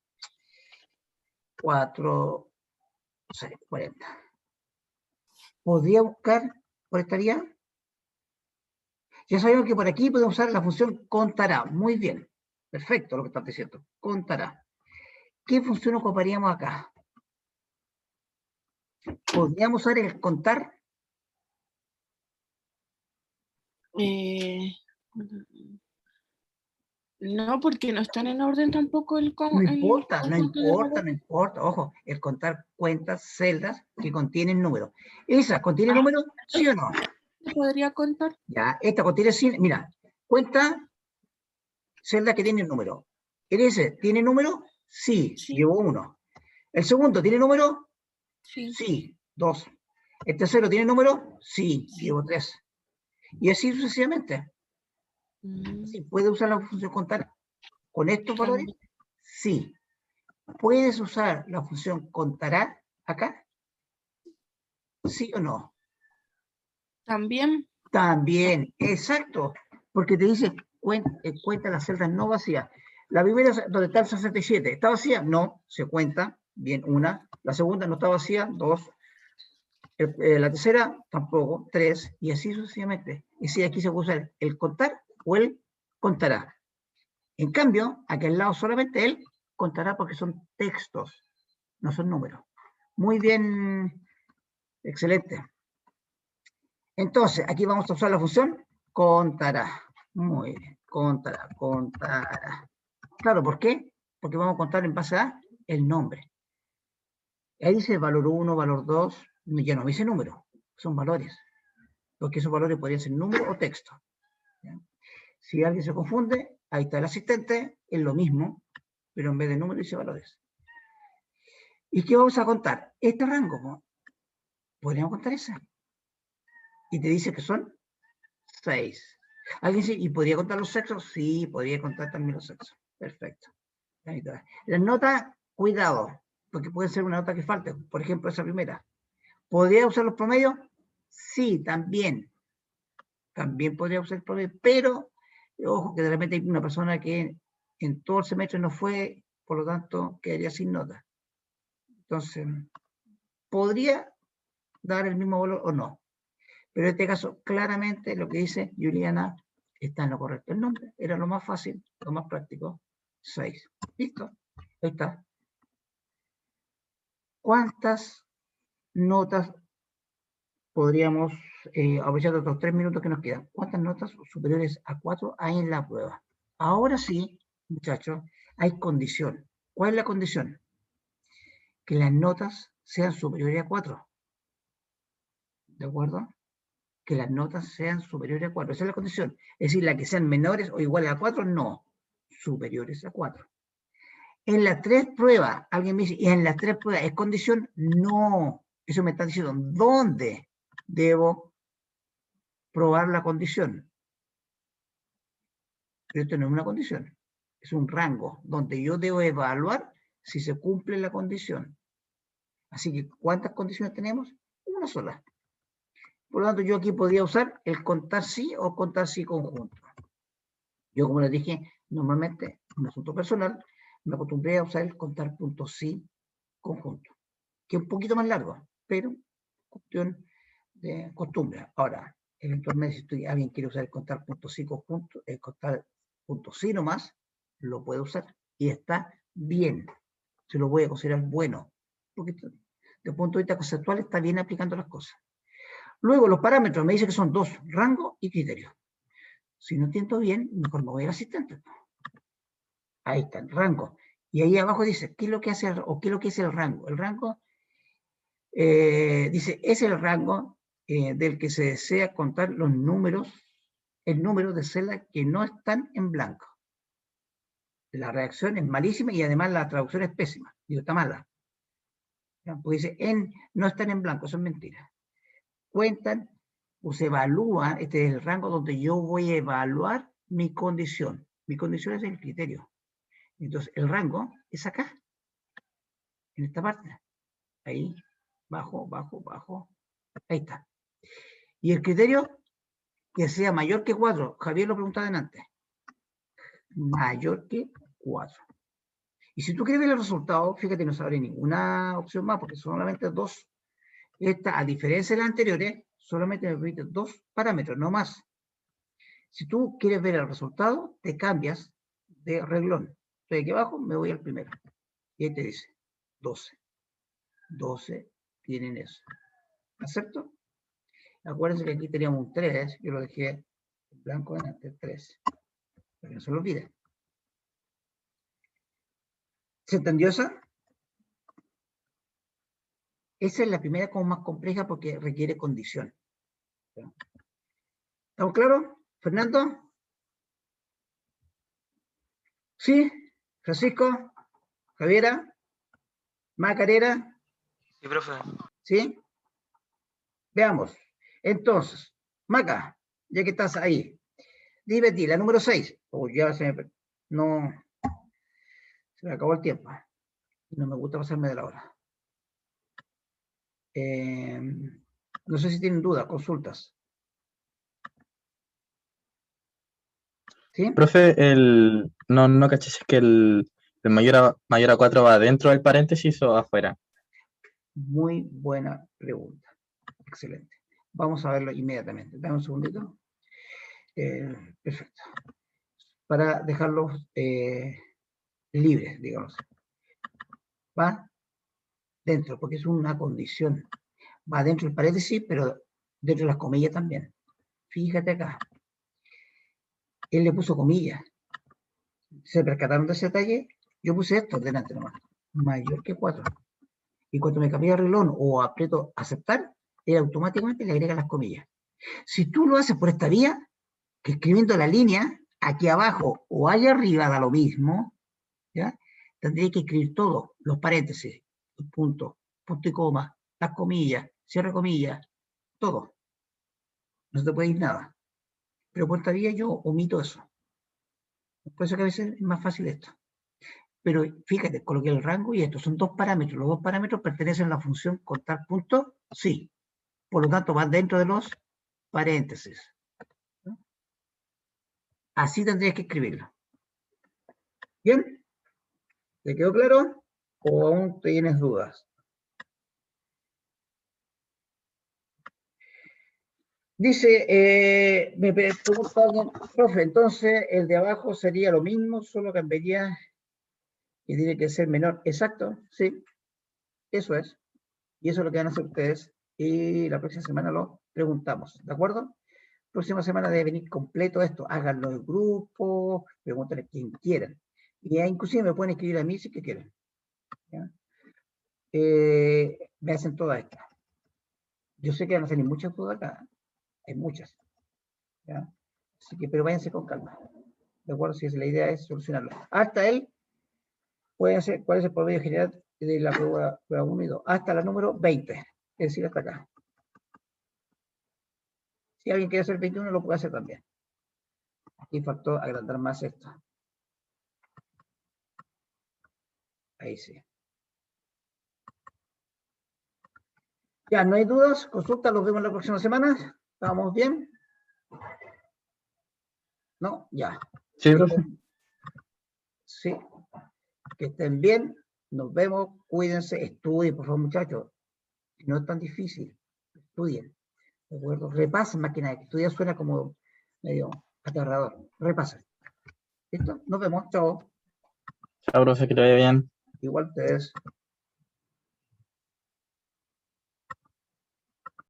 4, 6, 40. ¿Podría buscar por esta vía? Ya sabemos que por aquí podemos usar la función contará. Muy bien. Perfecto lo que estás diciendo. Contará. ¿Qué función ocuparíamos acá? ¿Podríamos usar el contar? No, porque no están en orden tampoco el No importa, no conjunto de importa, no importa. Ojo, el contar cuentas, celdas que contienen números. ¿Esa contiene números? ¿Sí o no? ¿Se podría contar? Ya, esta contiene, mira, cuenta celda que tiene número. ¿El S tiene número? Sí, Sí. llevo 1. ¿El segundo tiene número? Sí. Sí, 2. ¿El tercero tiene número? Sí, Sí. llevo 3. Y así sucesivamente. Mm, ¿Sí puede usar la función contar con estos valores? también. Sí. ¿Puedes usar la función contará acá? ¿Sí o no? También. También, exacto. Porque te dice, cuenta las celdas no vacías. La primera, donde está el 67, ¿está vacía? No, se cuenta. Bien, una. La segunda no está vacía, 2. La tercera, tampoco, 3. Y así sucesivamente. Y si aquí se puede usar el contar o el contará. En cambio, aquí al lado solamente él contará porque son textos, no son números. Muy bien, excelente. Entonces, aquí vamos a usar la función contará. Muy bien, contará, contará. Claro, ¿por qué? Porque vamos a contar en base a el nombre. Ahí dice valor 1, valor 2, ya no me dice número, son valores. Porque esos valores podrían ser número o texto. ¿Ya? Si alguien se confunde, ahí está el asistente, es lo mismo, pero en vez de número dice valores. ¿Y qué vamos a contar? Este rango, ¿no? Podríamos contar ese. Y te dice que son 6. ¿Alguien dice, ¿y podría contar los sexos? Sí, podría contar también los sexos. Perfecto. Ahí está. Las notas, cuidado, porque puede ser una nota que falte. Por ejemplo, esa primera. ¿Podría usar los promedios? Sí, también. También podría usar el promedio, pero ojo que de repente hay una persona que en todo el semestre no fue, por lo tanto, quedaría sin nota. Entonces, podría dar el mismo valor o no. Pero en este caso, claramente lo que dice Juliana está en lo correcto. El nombre era lo más fácil, lo más práctico. 6. ¿Listo? Ahí está. ¿Cuántas notas podríamos, aprovechando estos 3 minutos que nos quedan, cuántas notas superiores a 4 hay en la prueba? Ahora sí, muchachos, hay condición. ¿Cuál es la condición? Que las notas sean superiores a 4. ¿De acuerdo? Que las notas sean superiores a 4. Esa es la condición. Es decir, las que sean menores o iguales a 4, no. Superiores a 4. En las 3 pruebas, alguien me dice, ¿y en las 3 pruebas es condición? No. Eso me está diciendo, ¿dónde debo probar la condición? Pero esto no es una condición. Es un rango donde yo debo evaluar si se cumple la condición. Así que, ¿cuántas condiciones tenemos? Una sola. Por lo tanto, yo aquí podría usar el contar sí o contar sí conjunto. Yo, como les dije, normalmente, en un asunto personal, me acostumbré a usar el contar punto sí conjunto, que es un poquito más largo, pero cuestión de costumbre. Ahora, eventualmente, si alguien quiere usar el contar punto sí conjunto, el contar punto sí nomás, lo puede usar y está bien. Se lo voy a considerar bueno, porque desde el punto de vista conceptual está bien aplicando las cosas. Luego, los parámetros me dice que son 2, rango y criterio. Si no entiendo bien, mejor me voy al asistente. Ahí está, el rango. Y ahí abajo dice, ¿qué es lo que hace o qué es lo que es el rango? El rango, dice, es el rango del que se desea contar los números, el número de celdas que no están en blanco. La reacción es malísima y además la traducción es pésima. Digo, está mala. Pues dice, no están en blanco, eso es mentira. Cuentan o se evalúa, este es el rango donde yo voy a evaluar mi condición. Mi condición es el criterio. Entonces, el rango es acá, en esta parte. Ahí, bajo, bajo, bajo. Ahí está. Y el criterio, que sea mayor que 4. Javier lo preguntaba antes. Mayor que 4. Y si tú quieres ver el resultado, fíjate, no se abre ninguna opción más, porque solamente 2. Esta, a diferencia de las anteriores, solamente me permite 2 parámetros, no más. Si tú quieres ver el resultado, te cambias de renglón. Estoy aquí abajo, me voy al primero. Y ahí te dice 12. 12 tienen eso. ¿Acepto? Acuérdense que aquí teníamos un 3, yo lo dejé en blanco delante, 3. Para que no se lo olvide. ¿Se entendió esa? Esa es la primera como más compleja porque requiere condición. ¿Estamos claros? ¿Fernando? ¿Sí? Francisco, Javiera, Macarena, Sí, profe. ¿sí? Veamos. Entonces, Maca, ya que estás ahí, dime la número 6. Ya no, se me acabó el tiempo. No me gusta pasarme de la hora. No sé si tienen dudas, consultas. ¿Sí? Profe, no caché si es que el mayor a 4 va dentro del paréntesis o afuera. Muy buena pregunta. Excelente. Vamos a verlo inmediatamente. Dame un segundito. Perfecto. Para dejarlos libres, digamos. Va dentro, porque es una condición. Va dentro del paréntesis, pero dentro de las comillas también. Fíjate acá. Él le puso comillas. ¿Se percataron de ese detalle? Yo puse esto delante nomás. Mayor que 4. Y cuando me cambié el reloj o aprieto aceptar, él automáticamente le agrega las comillas. Si tú lo haces por esta vía, que escribiendo la línea, aquí abajo o allá arriba da lo mismo, ¿ya? Tendría que escribir todo, los paréntesis, los puntos, punto y coma, las comillas, cierre comillas, todo. No te puede ir nada. Pero por esta vía yo omito eso. Por eso que a veces es más fácil esto. Pero fíjate, coloqué el rango y esto son dos parámetros. Los dos parámetros pertenecen a la función contar puntos, sí. Por lo tanto, van dentro de los paréntesis. ¿No? Así tendrías que escribirlo. ¿Bien? ¿Te quedó claro? ¿O aún tienes dudas? Dice, me pregunta alguien, profe, entonces el de abajo sería lo mismo, solo cambiaría y tiene que ser menor. Exacto, sí, eso es. Y eso es lo que van a hacer ustedes. Y la próxima semana lo preguntamos, ¿de acuerdo? Próxima semana debe venir completo esto. Háganlo en grupo, pregúntenle a quien quieran. Y inclusive me pueden escribir a mí si que quieren. ¿Ya? Me hacen todas estas. Yo sé que van a salir muchas dudas acá. Hay muchas. ¿Ya? Así que, pero váyanse con calma. ¿De acuerdo? Si la idea es solucionarlo. Hasta él puede hacer cuál es el promedio general de la prueba 1 y 2. Hasta la número 20. Es decir, hasta acá. Si alguien quiere hacer 21, lo puede hacer también. Aquí faltó agrandar más esto. Ahí sí. Ya, no hay dudas. Consulta, los vemos la próxima semana. ¿Estamos bien? ¿No? Ya. Sí, profe. Sí. Que estén bien. Nos vemos. Cuídense. Estudien, por favor, muchachos. No es tan difícil. Estudien. ¿De acuerdo? Repasen más que nada. Estudiar suena como medio aterrador. Repasen. ¿Listo? Nos vemos. Chao. Chao, profe, que te vaya bien. Igual ustedes.